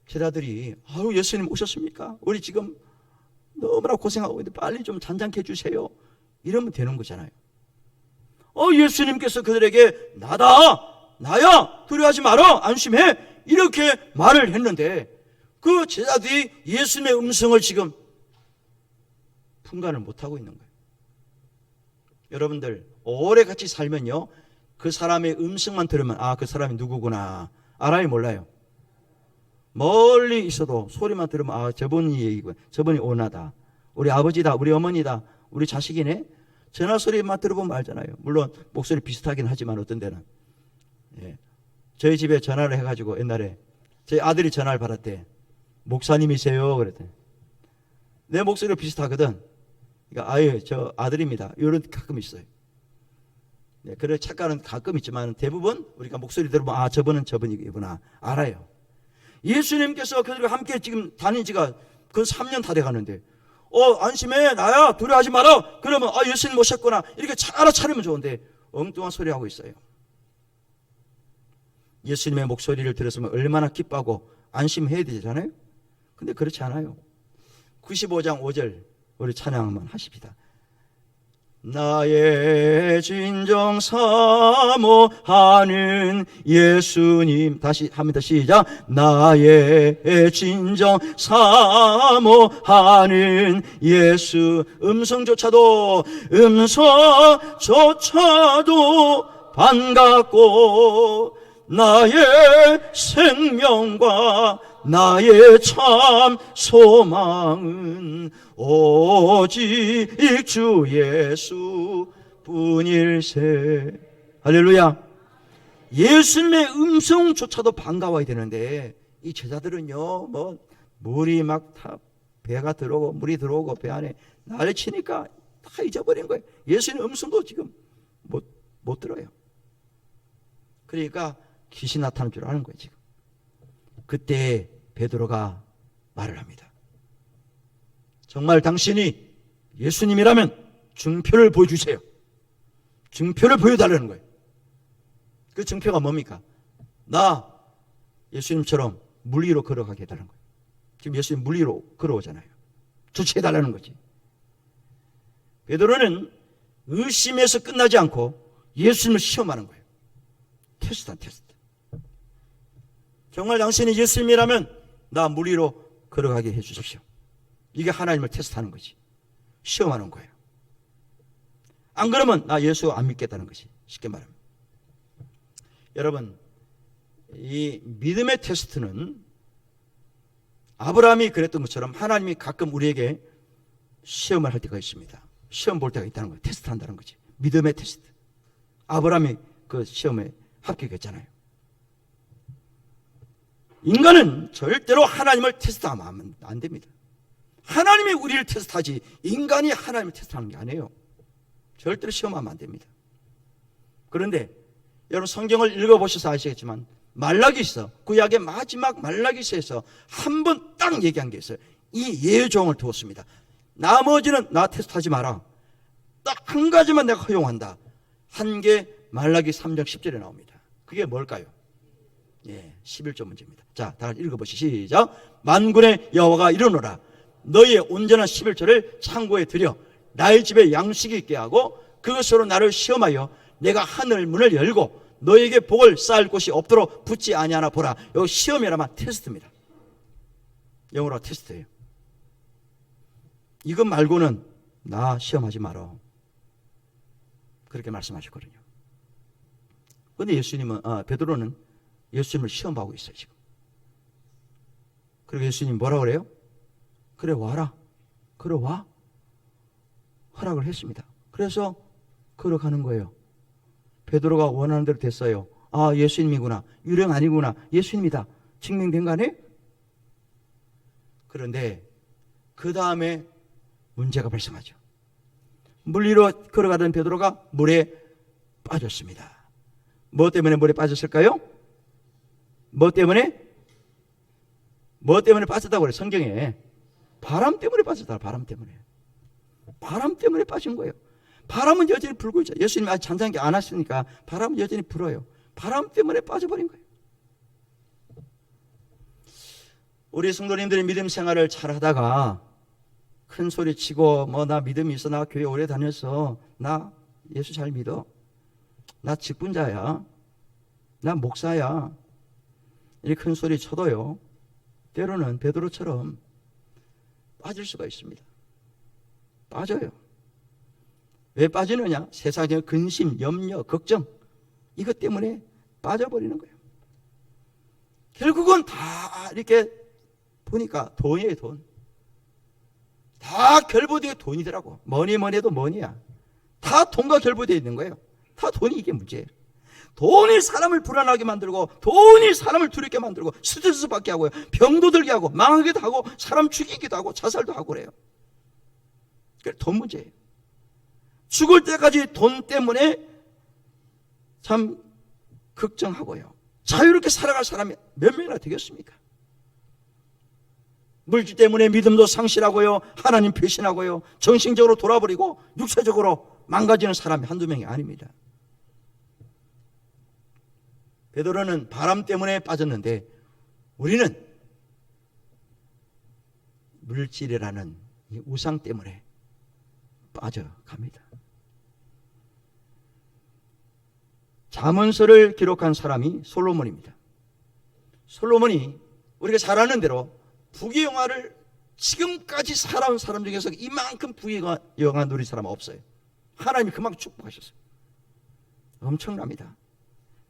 제자들이 아유 예수님 오셨습니까? 우리 지금 너무나 고생하고 있는데 빨리 좀 잔잔케 해주세요. 이러면 되는 거잖아요. 예수님께서 그들에게 나야 두려워하지 마라 안심해 이렇게 말을 했는데 그 제자들이 예수님의 음성을 지금 분간을 못하고 있는 거예요. 여러분들 오래 같이 살면요 그 사람의 음성만 들으면 그 사람이 누구구나 알아요 몰라요? 멀리 있어도 소리만 들으면 저분이 얘기고 저분이 오나다 우리 아버지다 우리 어머니다 우리 자식이네 전화 소리만 들어보면 알잖아요. 물론 목소리 비슷하긴 하지만 어떤 데는 저희 집에 전화를 해가지고 옛날에 저희 아들이 전화를 받았대. 목사님이세요? 그랬더니 내 목소리가 비슷하거든. 그러니까 저 아들입니다. 이런 가끔 있어요. 그런 착각은 가끔 있지만 대부분 우리가 목소리 들어보면 저분은 저분이구나 알아요. 예수님께서 그들과 함께 지금 다닌 지가 그 3년 다 돼가는데 안심해 나야 두려워하지 마라 그러면 예수님 오셨구나 이렇게 알아차리면 좋은데 엉뚱한 소리 하고 있어요. 예수님의 목소리를 들었으면 얼마나 기뻐하고 안심해야 되잖아요. 근데 그렇지 않아요. 95장 5절 우리 찬양 한번 하십시다. 나의 진정 사모하는 예수님 다시 합니다. 시작. 나의 진정 사모하는 예수 음성조차도 반갑고 나의 생명과 나의 참 소망은 오직 주 예수 뿐일세. 할렐루야. 예수님의 음성조차도 반가워야 되는데 이 제자들은요 물이 막 다 배가 들어오고 물이 들어오고 배 안에 난리 치니까 다 잊어버린 거예요. 예수님 음성도 지금 못 들어요. 그러니까 귀신 나타난 줄 아는 거예요 지금. 그때 베드로가 말을 합니다. 정말 당신이 예수님이라면 증표를 보여주세요. 증표를 보여달라는 거예요. 그 증표가 뭡니까? 나 예수님처럼 물 위로 걸어가게 해달라는 거예요. 지금 예수님 물 위로 걸어오잖아요. 조치해달라는 거지. 베드로는 의심에서 끝나지 않고 예수님을 시험하는 거예요. 테스트. 정말 당신이 예수님이라면 나 물 위로 걸어가게 해주십시오. 이게 하나님을 테스트하는 거지. 시험하는 거예요. 안 그러면 나 예수 안 믿겠다는 것이 쉽게 말하면. 여러분 이 믿음의 테스트는 아브라함이 그랬던 것처럼 하나님이 가끔 우리에게 시험을 할 때가 있습니다. 시험 볼 때가 있다는 거예요. 테스트한다는 거지. 믿음의 테스트. 아브라함이 그 시험에 합격했잖아요. 인간은 절대로 하나님을 테스트하면 안 됩니다. 하나님이 우리를 테스트하지 인간이 하나님을 테스트하는 게 아니에요. 절대로 시험하면 안 됩니다. 그런데 여러분 성경을 읽어보셔서 아시겠지만 말라기서 구약의 마지막 말라기서에서 한 번 딱 얘기한 게 있어요. 이 예종을 두었습니다. 나머지는 나 테스트하지 마라. 딱 한 가지만 내가 허용한다. 한 게 말라기 3장 10절에 나옵니다. 그게 뭘까요? 11조 문제입니다. 자, 다 읽어보시죠. 시작. 만군의 여호와가 이르노라. 너희의 온전한 11조를 창고에 들여 나의 집에 양식이 있게 하고 그것으로 나를 시험하여 내가 하늘 문을 열고 너에게 복을 쌓을 곳이 없도록 붙지 아니하나 보라. 여기 시험이라면 테스트입니다. 영어로 테스트예요. 이것 말고는 나 시험하지 마라. 그렇게 말씀하셨거든요. 그런데 베드로는 예수님을 시험하고 있어요 지금. 그리고 예수님 뭐라 그래요? 그래 와라. 그래 와. 허락을 했습니다. 그래서 걸어가는 거예요. 베드로가 원하는 대로 됐어요. 아, 예수님이구나. 유령 아니구나. 예수님이다. 증명된 거 아니에요? 그런데 그 다음에 문제가 발생하죠. 물 위로 걸어가던 베드로가 물에 빠졌습니다. 뭐 때문에 물에 빠졌을까요? 뭐 때문에 빠졌다고 그래요, 성경에. 바람 때문에 빠졌다. 바람 때문에 빠진 거예요. 바람은 여전히 불고 있죠. 예수님이 아직 잠잠기 안 하시니까 바람은 여전히 불어요. 바람 때문에 빠져버린 거예요. 우리 성도님들이 믿음 생활을 잘 하다가 큰 소리 치고 나 믿음이 있어, 나 교회 오래 다녔어, 나 예수 잘 믿어, 나 직분자야, 나 목사야, 이렇게 큰 소리 쳐도요, 때로는 베드로처럼 빠질 수가 있습니다. 빠져요. 왜 빠지느냐? 세상의 근심, 염려, 걱정, 이것 때문에 빠져버리는 거예요. 결국은 다 이렇게 보니까 돈이에요, 돈. 다 결부되어 돈이더라고. 뭐니 해도 뭐니야. 다 돈과 결부되어 있는 거예요. 다 돈이 이게 문제예요. 돈이 사람을 불안하게 만들고, 돈이 사람을 두렵게 만들고, 스트레스 받게 하고요, 병도 들게 하고, 망하기도 하고, 사람 죽이기도 하고, 자살도 하고 그래요. 그게 돈 문제예요. 죽을 때까지 돈 때문에 참 걱정하고요, 자유롭게 살아갈 사람이 몇 명이나 되겠습니까? 물질 때문에 믿음도 상실하고요, 하나님 배신하고요, 정신적으로 돌아버리고 육체적으로 망가지는 사람이 한두 명이 아닙니다. 베드로는 바람 때문에 빠졌는데 우리는 물질이라는 이 우상 때문에 빠져갑니다. 잠언서를 기록한 사람이 솔로몬입니다. 솔로몬이 우리가 잘 아는 대로 부귀영화를 지금까지 살아온 사람 중에서 이만큼 부귀영화 누린 사람은 없어요. 하나님이 그만큼 축복하셨어요. 엄청납니다.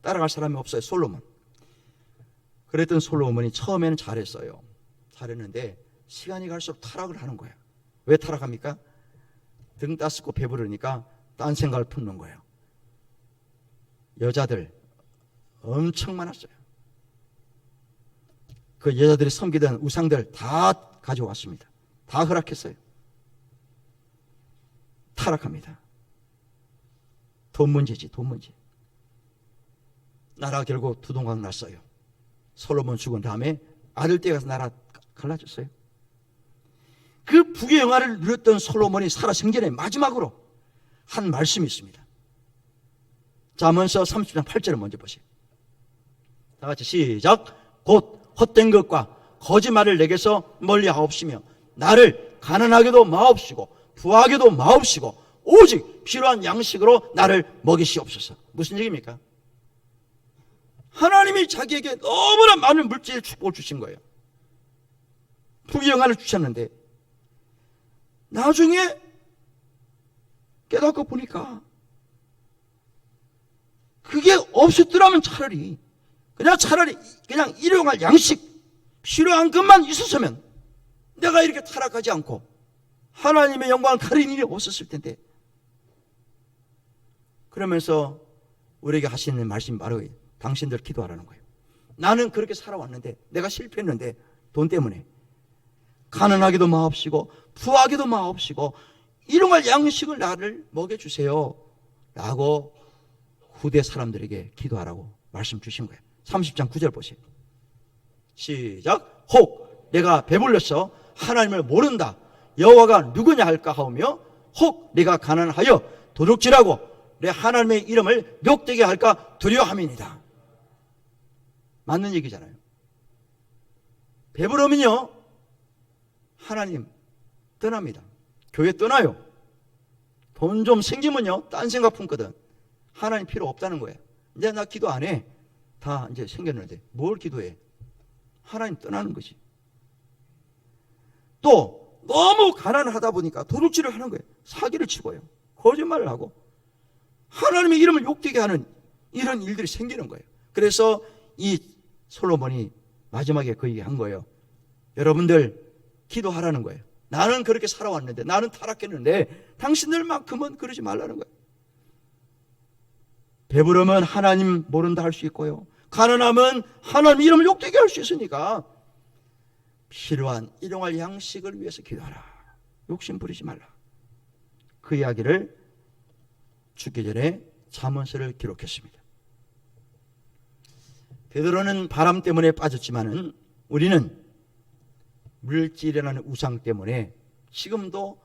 따라갈 사람이 없어요, 솔로몬. 그랬던 솔로몬이 처음에는 잘했는데 시간이 갈수록 타락을 하는 거예요. 왜 타락합니까? 등 따스고 배부르니까 딴 생각을 품는 거예요. 여자들 엄청 많았어요. 그 여자들이 섬기던 우상들 다 가져왔습니다. 다 허락했어요. 타락합니다. 돈 문제지, 돈 문제. 나라가 결국 두동강 났어요. 솔로몬 죽은 다음에 아들 때 가서 나라 갈라졌어요. 그 부귀영화를 누렸던 솔로몬이 살아 생전에 마지막으로 한 말씀이 있습니다. 잠언서 30장 8절을 먼저 보세요. 다 같이 시작. 곧 헛된 것과 거짓말을 내게서 멀리 하옵시며 나를 가난하게도 마옵시고 부하게도 마옵시고 오직 필요한 양식으로 나를 먹이시옵소서. 무슨 얘기입니까? 하나님이 자기에게 너무나 많은 물질 축복을 주신 거예요. 부귀영화를 주셨는데 나중에 깨닫고 보니까 그게 없었더라면 차라리 그냥 일용할 양식, 필요한 것만 있었으면 내가 이렇게 타락하지 않고 하나님의 영광을 가리는 일이 없었을 텐데. 그러면서 우리에게 하시는 말씀이 바로 당신들 기도하라는 거예요. 나는 그렇게 살아왔는데, 내가 실패했는데 돈 때문에 가난하기도 마옵시고 부하기도 마옵시고 일용할 양식을 나를 먹여주세요 라고 후대 사람들에게 기도하라고 말씀 주신 거예요. 30장 9절 보세요. 시작. 혹 내가 배불러서 하나님을 모른다 여호와가 누구냐 할까 하오며 혹 내가 가난하여 도둑질하고 내 하나님의 이름을 욕되게 할까 두려워함이니이다. 맞는 얘기잖아요. 배부르면요 하나님 떠납니다. 교회 떠나요. 돈 좀 생기면요 딴 생각 품거든. 하나님 필요 없다는 거예요. 이제 나 기도 안 해. 다 이제 생겼는데 뭘 기도해? 하나님 떠나는 거지. 또 너무 가난하다 보니까 도둑질을 하는 거예요. 사기를 치고요, 거짓말을 하고 하나님의 이름을 욕되게 하는 이런 일들이 생기는 거예요. 그래서 이 솔로몬이 마지막에 그 얘기 한 거예요. 여러분들 기도하라는 거예요. 나는 그렇게 살아왔는데, 나는 타락했는데 당신들만큼은 그러지 말라는 거예요. 배부르면 하나님 모른다 할 수 있고요, 가난하면 하나님 이름을 욕되게 할 수 있으니까 필요한 일용할 양식을 위해서 기도하라. 욕심 부리지 말라. 그 이야기를 죽기 전에 잠언서를 기록했습니다. 베드로는 바람 때문에 빠졌지만은 우리는 물질이라는 우상 때문에 지금도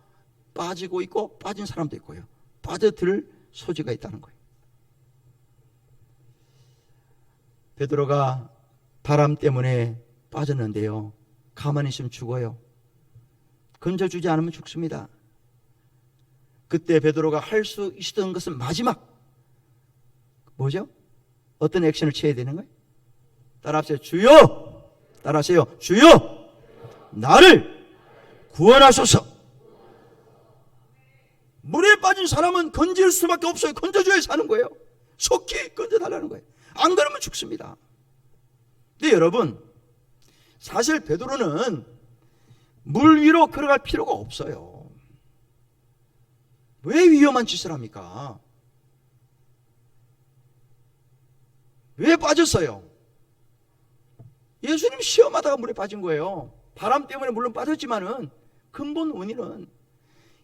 빠지고 있고 빠진 사람도 있고요, 빠져들 소지가 있다는 거예요. 베드로가 바람 때문에 빠졌는데요, 가만히 있으면 죽어요. 건져주지 않으면 죽습니다. 그때 베드로가 할 수 있었던 것은 마지막 뭐죠? 어떤 액션을 취해야 되는 거예요? 따라하세요. 주여! 따라하세요. 주여! 나를 구원하소서. 물에 빠진 사람은 건질 수밖에 없어요. 건져줘야 사는 거예요. 속히 건져달라는 거예요. 안 그러면 죽습니다. 근데 여러분, 사실 베드로는 물 위로 걸어갈 필요가 없어요. 왜 위험한 짓을 합니까? 왜 빠졌어요? 예수님 시험하다가 물에 빠진 거예요. 바람 때문에 물론 빠졌지만은 근본 원인은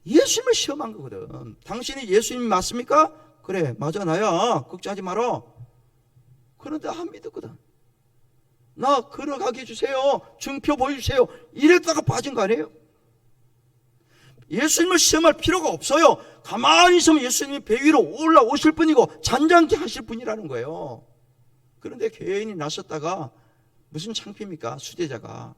예수님을 시험한 거거든. 당신이 예수님 맞습니까? 그래, 맞아, 나야. 걱정하지 마라. 그런데 안 믿었거든. 나 걸어가게 해주세요. 증표 보여주세요. 이랬다가 빠진 거 아니에요? 예수님을 시험할 필요가 없어요. 가만히 있으면 예수님이 배 위로 올라오실 분이고 잔장기 하실 분이라는 거예요. 그런데 괜히 나섰다가 무슨 창피입니까? 수제자가.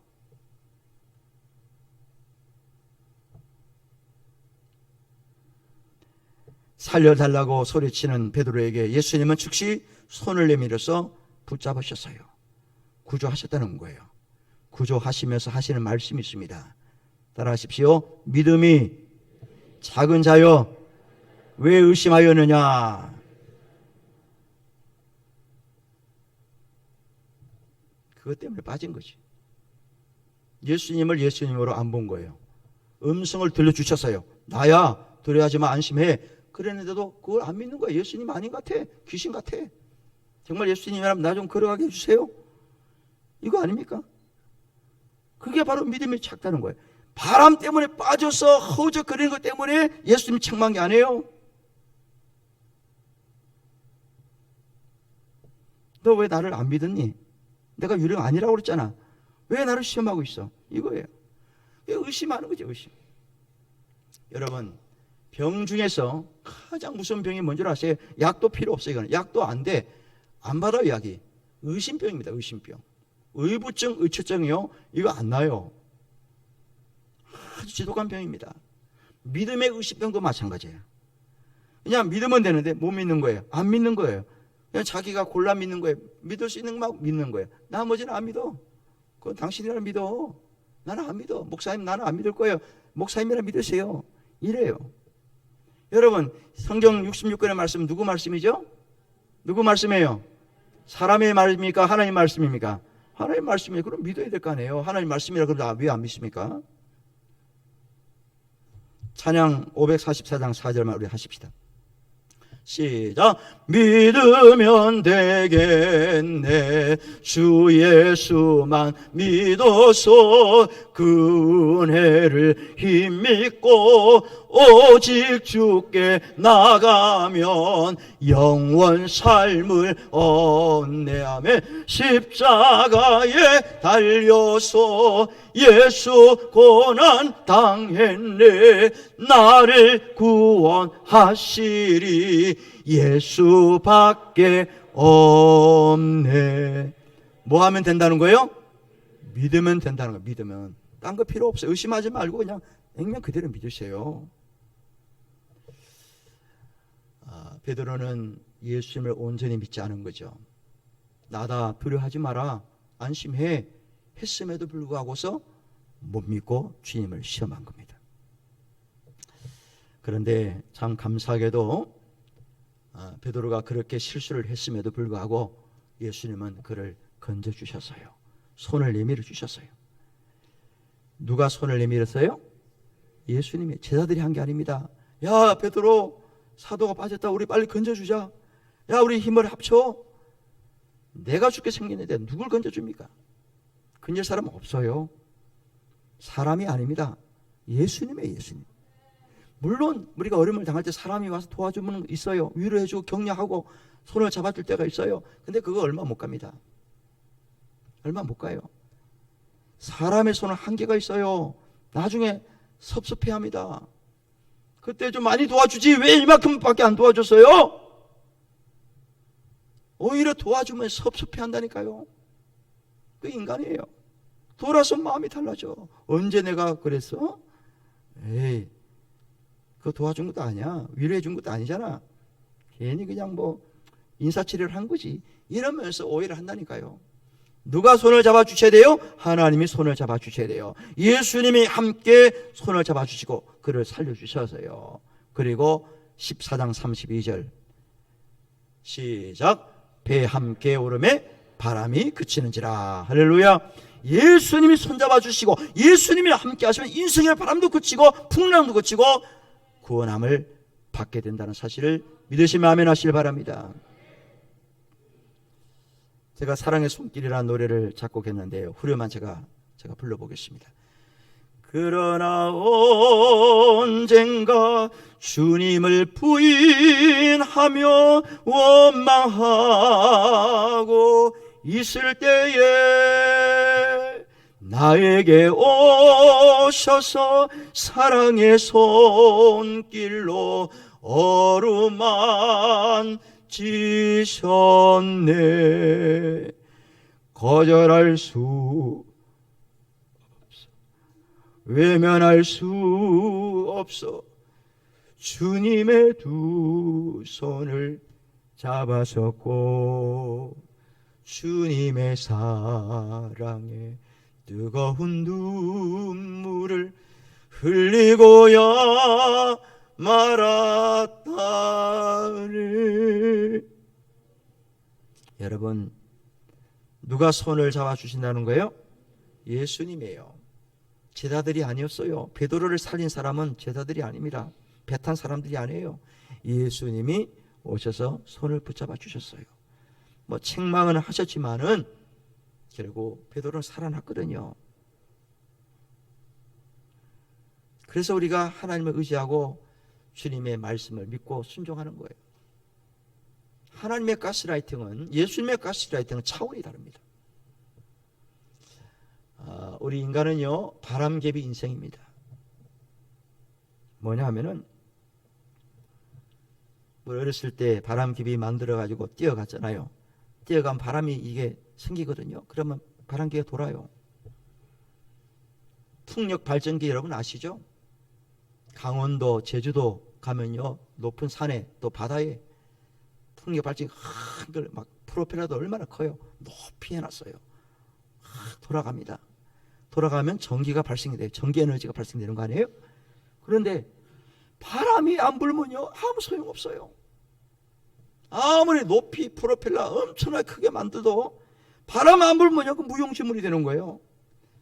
살려달라고 소리치는 베드로에게 예수님은 즉시 손을 내밀어서 붙잡으셨어요. 구조하셨다는 거예요. 구조하시면서 하시는 말씀이 있습니다. 따라하십시오. 믿음이 작은 자여 왜 의심하였느냐. 그것 때문에 빠진 거지. 예수님을 예수님으로 안 본 거예요. 음성을 들려주셨어요. 나야, 두려워하지마, 안심해. 그랬는데도 그걸 안 믿는 거예요. 예수님 아닌 것 같아. 귀신 같아. 정말 예수님이라면 나 좀 걸어가게 해주세요. 이거 아닙니까? 그게 바로 믿음이 작다는 거예요. 바람 때문에 빠져서 허우적거리는 것 때문에 예수님이 책망한 게 아니에요. 너 왜 나를 안 믿었니? 내가 유령 아니라고 그랬잖아. 왜 나를 시험하고 있어? 이거예요. 의심하는 거죠, 의심. 여러분, 병 중에서 가장 무서운 병이 뭔지 아세요? 약도 필요 없어요. 이거는 약도 안 돼. 안 받아요, 약이. 의심병입니다. 의심병. 의부증, 의처증이요, 이거 안 나요. 아주 지독한 병입니다. 믿음의 의심병도 마찬가지예요. 그냥 믿으면 되는데 못 믿는 거예요. 안 믿는 거예요. 그냥 자기가 골라 믿는 거예요. 믿을 수 있는 만 믿는 거예요. 나머지는 안 믿어. 그건 당신이라 믿어. 나는 안 믿어. 목사님, 나는 안 믿을 거예요. 목사님이라 믿으세요. 이래요. 여러분, 성경 66권의 말씀 누구 말씀이죠? 누구 말씀이에요? 사람의 말입니까? 하나님 말씀입니까? 하나님 말씀이에요. 그럼 믿어야 될 거 아니에요. 하나님 말씀이라 그러면 왜 안 믿습니까? 찬양 544장 4절만 우리 하십시다. 시작. 믿으면 되겠네. 주 예수만 믿어서 그 은혜를 힘입고 오직 주께 나가면 영원 삶을 얻네하며 십자가에 달려서 예수 고난 당했네. 나를 구원하시리 예수밖에 없네. 뭐 하면 된다는 거예요? 믿으면 된다는 거예요. 믿으면. 딴 거 필요 없어요. 의심하지 말고 그냥 액면 그대로 믿으세요. 베드로는 예수님을 온전히 믿지 않은 거죠. 나다, 두려워하지 마라, 안심해 했음에도 불구하고서 못 믿고 주님을 시험한 겁니다. 그런데 참 감사하게도 베드로가 그렇게 실수를 했음에도 불구하고 예수님은 그를 건져주셨어요. 손을 내밀어 주셨어요. 누가 손을 내밀었어요? 예수님이. 제자들이 한 게 아닙니다. 야, 베드로, 사도가 빠졌다. 우리 빨리 건져주자. 야, 우리 힘을 합쳐. 내가 죽게 생겼는데 누굴 건져줍니까? 건질 사람은 없어요. 사람이 아닙니다. 예수님이에요, 예수님. 물론 우리가 어려움을 당할 때 사람이 와서 도와주면 있어요. 위로해주고 격려하고 손을 잡아줄 때가 있어요. 근데 그거 얼마 못 갑니다. 얼마 못 가요. 사람의 손은 한계가 있어요. 나중에 섭섭해합니다. 그때 좀 많이 도와주지 왜 이만큼밖에 안 도와줬어요? 오히려 도와주면 섭섭해한다니까요. 그 인간이에요. 돌아서 마음이 달라져. 언제 내가 그랬어? 에이, 그거 도와준 것도 아니야. 위로해 준 것도 아니잖아. 괜히 그냥 뭐 인사치레를 한 거지. 이러면서 오해를 한다니까요. 누가 손을 잡아주셔야 돼요? 하나님이 손을 잡아주셔야 돼요. 예수님이 함께 손을 잡아주시고 그를 살려주셔서요. 그리고 14장 32절 시작. 배 함께 오름에 바람이 그치는지라. 할렐루야. 예수님이 손잡아주시고 예수님이 함께 하시면 인생의 바람도 그치고 풍랑도 그치고 구원함을 받게 된다는 사실을 믿으시면 아멘 하시길 바랍니다. 제가 사랑의 손길이라는 노래를 작곡했는데요. 후렴만 제가 불러보겠습니다. 그러나 언젠가 주님을 부인하며 원망하고 있을 때에 나에게 오셔서 사랑의 손길로 어루만 지셨네. 거절할 수 없어. 외면할 수 없어. 주님의 두 손을 잡아섰고 주님의 사랑에 뜨거운 눈물을 흘리고야 말았다네. 여러분, 누가 손을 잡아주신다는 거예요? 예수님이에요. 제자들이 아니었어요. 베드로를 살린 사람은 제자들이 아닙니다. 배 탄 사람들이 아니에요. 예수님이 오셔서 손을 붙잡아 주셨어요. 뭐 책망은 하셨지만은 결국 베드로는 살아났거든요. 그래서 우리가 하나님을 의지하고 주님의 말씀을 믿고 순종하는 거예요. 하나님의 가스라이팅은, 예수님의 가스라이팅은 차원이 다릅니다. 우리 인간은요, 바람개비 인생입니다. 뭐냐 하면은, 어렸을 때 바람개비 만들어가지고 뛰어갔잖아요. 뛰어가면 바람이 이게 생기거든요. 그러면 바람개가 돌아요. 풍력 발전기 여러분 아시죠? 강원도, 제주도 가면요, 높은 산에 또 바다에 풍력 발전기 한글 막 프로펠러도 얼마나 커요. 높이 해놨어요. 돌아갑니다. 돌아가면 전기가 발생이 돼요. 전기 에너지가 발생되는 거 아니에요? 그런데 바람이 안 불면요, 아무 소용없어요. 아무리 높이 프로펠러 엄청나게 크게 만들어도 바람 안 불면요, 그 무용지물이 되는 거예요.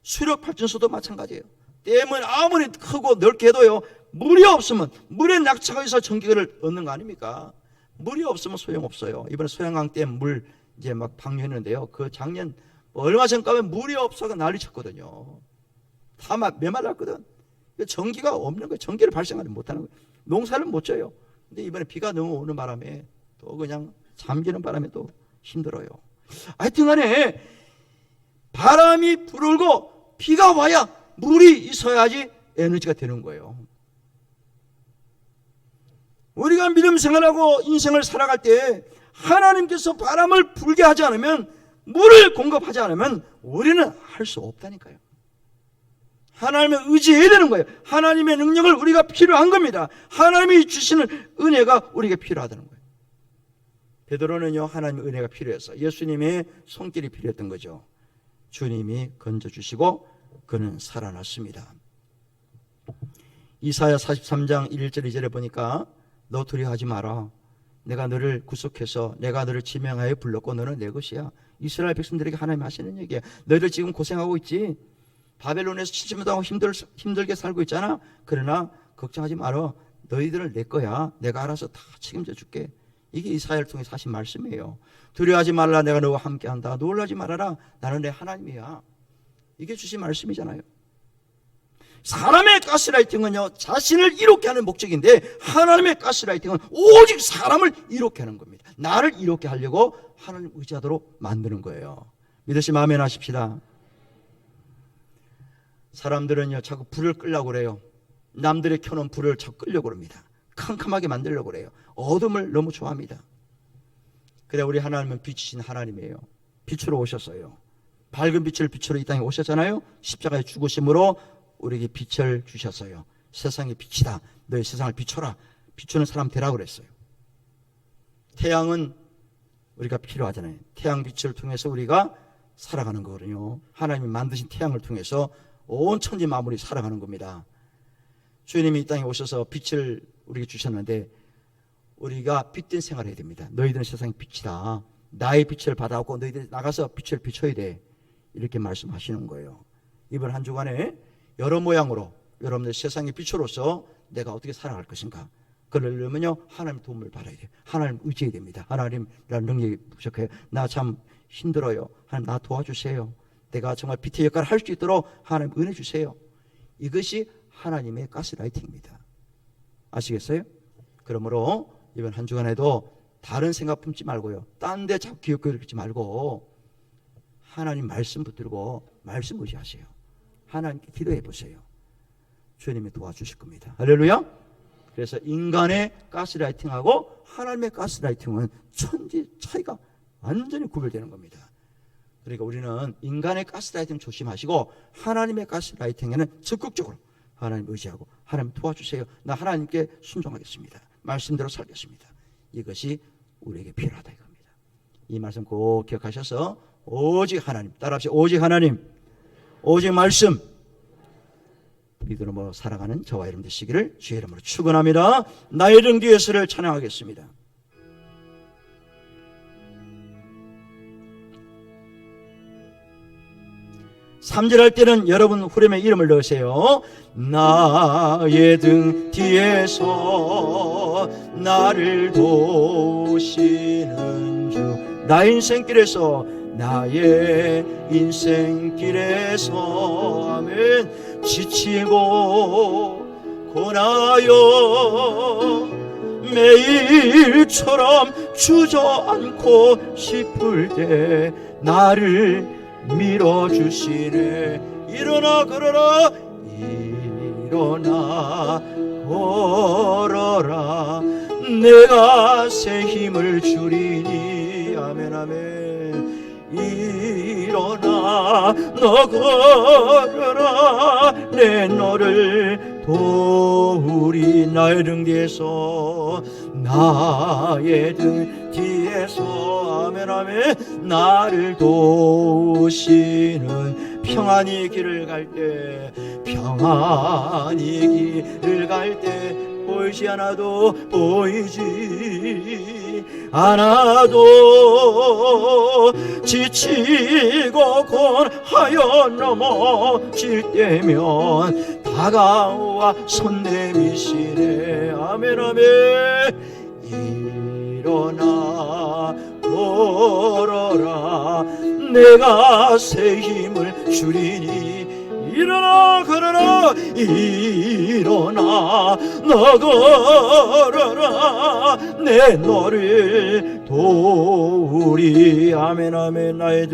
수력 발전소도 마찬가지예요. 댐은 아무리 크고 넓게 해도요, 물이 없으면, 물에 낙차가 있어 전기를 얻는 거 아닙니까? 물이 없으면 소용없어요. 이번에 소양강 댐 물 이제 막 방류했는데요. 그 작년 얼마 전까지 물이 없어서 난리 쳤거든요. 다 메말랐거든. 전기가 없는 거예요. 전기를 발생하지 못하는 거예요. 농사를 못 져요. 근데 이번에 비가 너무 오는 바람에 또 그냥 잠기는 바람에 또 힘들어요. 하여튼 간에 바람이 불고 비가 와야 물이 있어야지 에너지가 되는 거예요. 우리가 믿음 생활하고 인생을 살아갈 때 하나님께서 바람을 불게 하지 않으면, 물을 공급하지 않으면 우리는 할 수 없다니까요. 하나님을 의지해야 되는 거예요. 하나님의 능력을 우리가 필요한 겁니다. 하나님이 주시는 은혜가 우리에게 필요하다는 거예요. 베드로는요, 하나님의 은혜가 필요했어요. 예수님의 손길이 필요했던 거죠. 주님이 건져주시고 그는 살아났습니다. 이사야 43장 1절 2절에 보니까 너 두려워하지 마라. 내가 너를 구속해서 내가 너를 지명하여 불렀고 너는 내 것이야. 이스라엘 백성들에게 하나님 하시는 얘기야. 너희들 지금 고생하고 있지. 바벨론에서 70년 동안 힘들게 살고 있잖아. 그러나 걱정하지 마라. 너희들을 내 거야. 내가 알아서 다 책임져 줄게. 이게 이사야를 통해서 하신 말씀이에요. 두려워하지 말라, 내가 너와 함께한다. 놀라지 말아라, 나는 내 하나님이야. 이게 주신 말씀이잖아요. 사람의 가스라이팅은요, 자신을 이롭게 하는 목적인데, 하나님의 가스라이팅은 오직 사람을 이롭게 하는 겁니다. 나를 이롭게 하려고 하나님 의지하도록 만드는 거예요. 믿으시면 아멘 하십시다. 사람들은요, 자꾸 불을 끄려고 그래요. 남들이 켜놓은 불을 자꾸 끄려고 합니다. 캄캄하게 만들려고 그래요. 어둠을 너무 좋아합니다. 그래, 우리 하나님은 빛이신 하나님이에요. 빛으로 오셨어요. 밝은 빛을 빛으로 이 땅에 오셨잖아요. 십자가에 죽으심으로 우리에게 빛을 주셨어요. 세상의 빛이다, 너희 세상을 비춰라, 비추는 사람 되라 그랬어요. 태양은 우리가 필요하잖아요. 태양 빛을 통해서 우리가 살아가는 거거든요. 하나님이 만드신 태양을 통해서 온 천지 만물이 살아가는 겁니다. 주님이 이 땅에 오셔서 빛을 우리에게 주셨는데, 우리가 빛된 생활을 해야 됩니다. 너희들은 세상의 빛이다, 나의 빛을 받아오고 너희들이 나가서 빛을 비춰야 돼, 이렇게 말씀하시는 거예요. 이번 한 주간에 여러 모양으로 여러분들 세상의 빛으로서 내가 어떻게 살아갈 것인가, 그러려면요, 하나님 도움을 받아야 돼요. 하나님 의지해야 됩니다. 하나님, 나는 능력이 부족해요. 나 참 힘들어요. 하나님, 나 도와주세요. 내가 정말 빛의 역할을 할 수 있도록 하나님 은혜 주세요. 이것이 하나님의 가스라이팅입니다. 아시겠어요? 그러므로 이번 한 주간에도 다른 생각 품지 말고요, 딴 데 자꾸 기웃기웃거리지 말고 하나님 말씀 붙들고 말씀 의지하세요. 하나님께 기도해 보세요. 주님이 도와주실 겁니다. 할렐루야. 그래서 인간의 가스라이팅하고 하나님의 가스라이팅은 천지 차이가 완전히 구별되는 겁니다. 그러니까 우리는 인간의 가스라이팅 조심하시고, 하나님의 가스라이팅에는 적극적으로 하나님 의지하고, 하나님 도와주세요, 나 하나님께 순종하겠습니다, 말씀대로 살겠습니다. 이것이 우리에게 필요하다 이겁니다. 이 말씀 꼭 기억하셔서 오직 하나님, 따라합시다. 오직 하나님, 오직 말씀 믿음으로 살아가는 저와 여러분 되시기를 주의 이름으로 축원합니다. 나의 이름 예수를 찬양하겠습니다. 삼절할 때는 여러분 후렴에 이름을 넣으세요. 나의 등 뒤에서 나를 도우시는 주, 나의 인생길에서, 나의 인생길에서, 아멘. 지치고 고나여 매일처럼 주저앉고 싶을 때 나를 밀어주시네. 일어나 걸어라, 일어나 걸어라, 내가 새 힘을 주리니. 아멘 아멘. 일어나 너 걸어라, 내 너를 도우리. 나의 등 뒤에서, 나의 등 뒤에서, 아멘 아멘. 나를 도우시는, 평안히 길을 갈 때, 평안히 길을 갈 때 보이지 않아도 보이지 않아도 지치고 곤하여 넘어질 때면 다가와 손 내미시네. 아멘 아멘. 일어나 걸어라, 내가 새 힘을 주리니. 일어나 걸어라, 일어나 너 걸어라, 내 너를 도우리. 아멘 아멘. 나의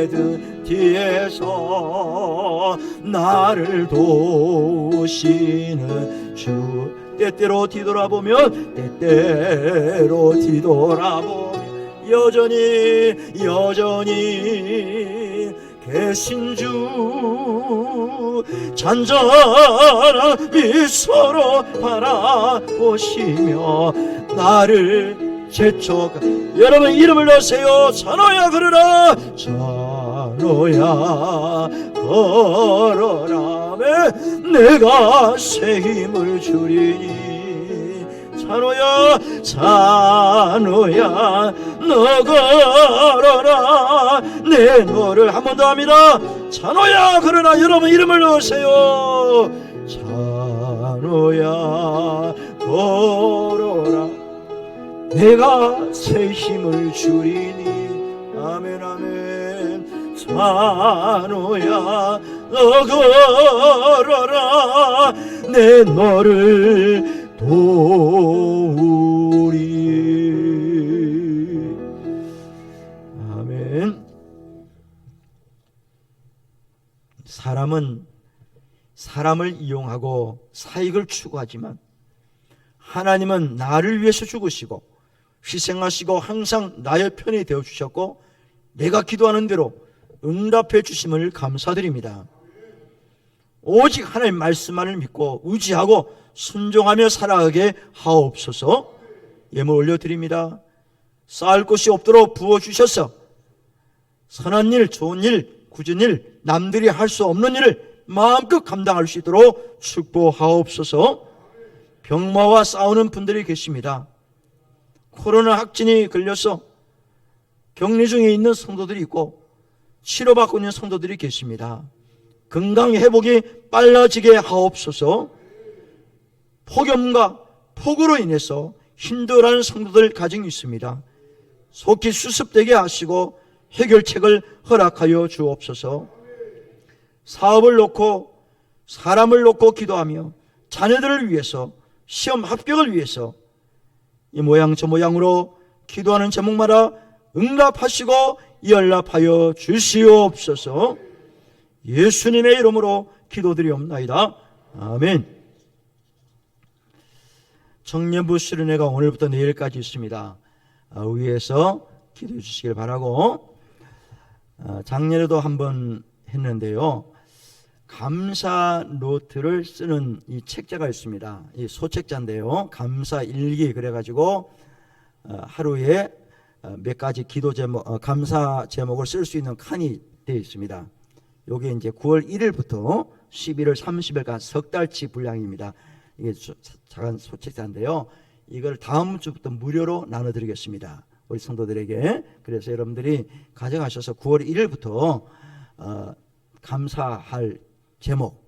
등 뒤에서 나를 도우시는 주. 때때로 뒤돌아보면, 때때로 뒤돌아보면 여전히 계신 주, 잔잔한 미소로 바라보시며 나를 재촉. 여러분 이름을 넣으세요. 찬호야 걸어라, 찬호야 걸어라, 내가 새 힘을 주리니. 찬호야 찬호야 너 걸어라, 내 너를. 한 번 더 합니다. 찬호야 걸어라. 여러분 이름을 넣으세요. 찬호야 걸어라. 내가 새 힘을 주리니. 아멘 아멘. 찬호야 너 걸어라 내 너를 도우리. 아멘. 사람은 사람을 이용하고 사익을 추구하지만 하나님은 나를 위해서 죽으시고 희생하시고 항상 나의 편이 되어주셨고 내가 기도하는 대로 응답해 주심을 감사드립니다. 오직 하나님 말씀만을 믿고 의지하고 순종하며 살아가게 하옵소서. 예물 올려드립니다. 쌓을 곳이 없도록 부어주셔서 선한 일, 좋은 일, 굳은 일, 남들이 할 수 없는 일을 마음껏 감당할 수 있도록 축복하옵소서. 병마와 싸우는 분들이 계십니다. 코로나 확진이 걸려서 격리 중에 있는 성도들이 있고 치료받고 있는 성도들이 계십니다. 건강 회복이 빨라지게 하옵소서. 폭염과 폭우로 인해서 힘들어하는 성도들 가정이 있습니다. 속히 수습되게 하시고 해결책을 허락하여 주옵소서. 사업을 놓고 사람을 놓고 기도하며 자녀들을 위해서 시험 합격을 위해서 이 모양 저 모양으로 기도하는 제목마다 응답하시고 연락하여 주시옵소서. 예수님의 이름으로 기도드리옵나이다. 아멘. 청년부 수련회가 오늘부터 내일까지 있습니다. 위에서 기도해 주시길 바라고, 작년에도 한번 했는데요. 감사 노트를 쓰는 이 책자가 있습니다. 이 소책자인데요. 감사 일기 그래가지고 하루에 몇 가지 기도 제목, 감사 제목을 쓸 수 있는 칸이 되어 있습니다. 이게 이제 9월 1일부터 11월 30일까지 석 달치 분량입니다. 이게 작은 소책자인데요. 이걸 다음 주부터 무료로 나눠드리겠습니다. 우리 성도들에게. 그래서 여러분들이 가져가셔서 9월 1일부터 감사할 제목,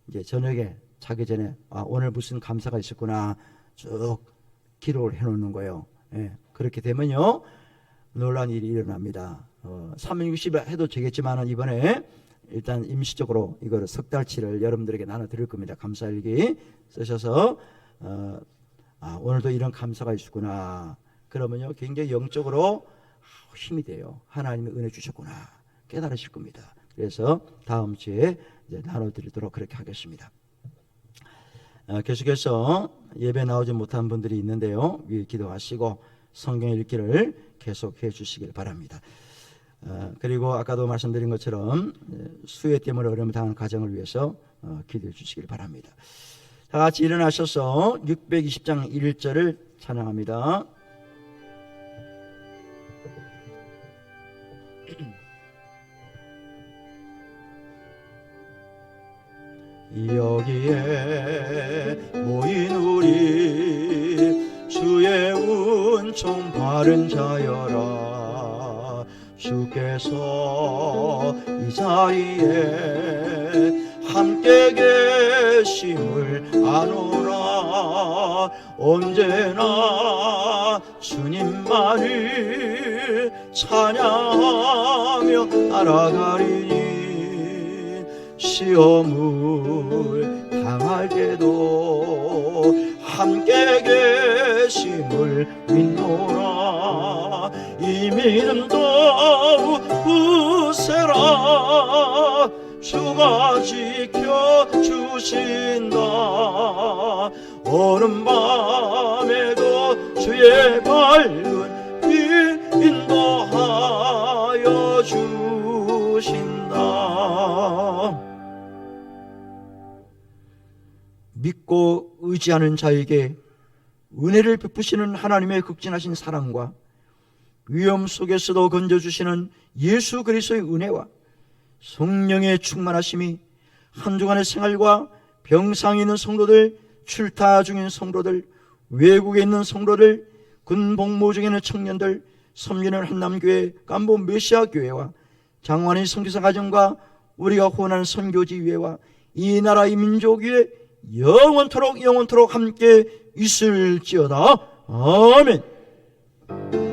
이제 저녁에 자기 전에 오늘 무슨 감사가 있었구나 쭉 기록을 해놓는 거예요. 예, 그렇게 되면요 놀라운 일이 일어납니다. 360일 해도 되겠지만 이번에 일단 임시적으로 이거를 석 달치를 여러분들에게 나눠드릴 겁니다. 감사일기 쓰셔서 오늘도 이런 감사가 있었구나 그러면요 굉장히 영적으로 힘이 돼요. 하나님이 은혜 주셨구나 깨달으실 겁니다. 그래서 다음 주에 이제 나눠드리도록 그렇게 하겠습니다. 계속해서 예배 나오지 못한 분들이 있는데요. 위에 기도하시고 성경 읽기를 계속해 주시길 바랍니다. 그리고 아까도 말씀드린 것처럼 수해 때문에 어려움을 당하는 가정을 위해서 기도해 주시길 바랍니다. 다 같이 일어나셔서 620장 1절을 찬양합니다. 여기에 모인 우리 주의 은총 바른 자여라. 주께서 이 자리에 함께 계심을 아노라. 언제나 주님만을 찬양하며 따라가리니 시험을 당할 때도 함께 계심을 믿노라. 이 믿음 더욱 굳세라. 주가 지켜주신다. 어느 밤에도 주의 밝은 빛 인도하여 주신다. 믿고 의지하는 자에게 은혜를 베푸시는 하나님의 극진하신 사랑과 위험 속에서도 건져주시는 예수 그리스도의 은혜와 성령의 충만하심이 한 주간의 생활과 병상에 있는 성도들, 출타 중인 성도들, 외국에 있는 성도들, 군복무 중에 있는 청년들, 섬기는 한남교회, 깜보 메시아교회와 장완의 선교사 가정과 우리가 후원하는 선교지회와 이 나라 이 민족위에 영원토록 함께 있을지어다. 아멘. 있습니다.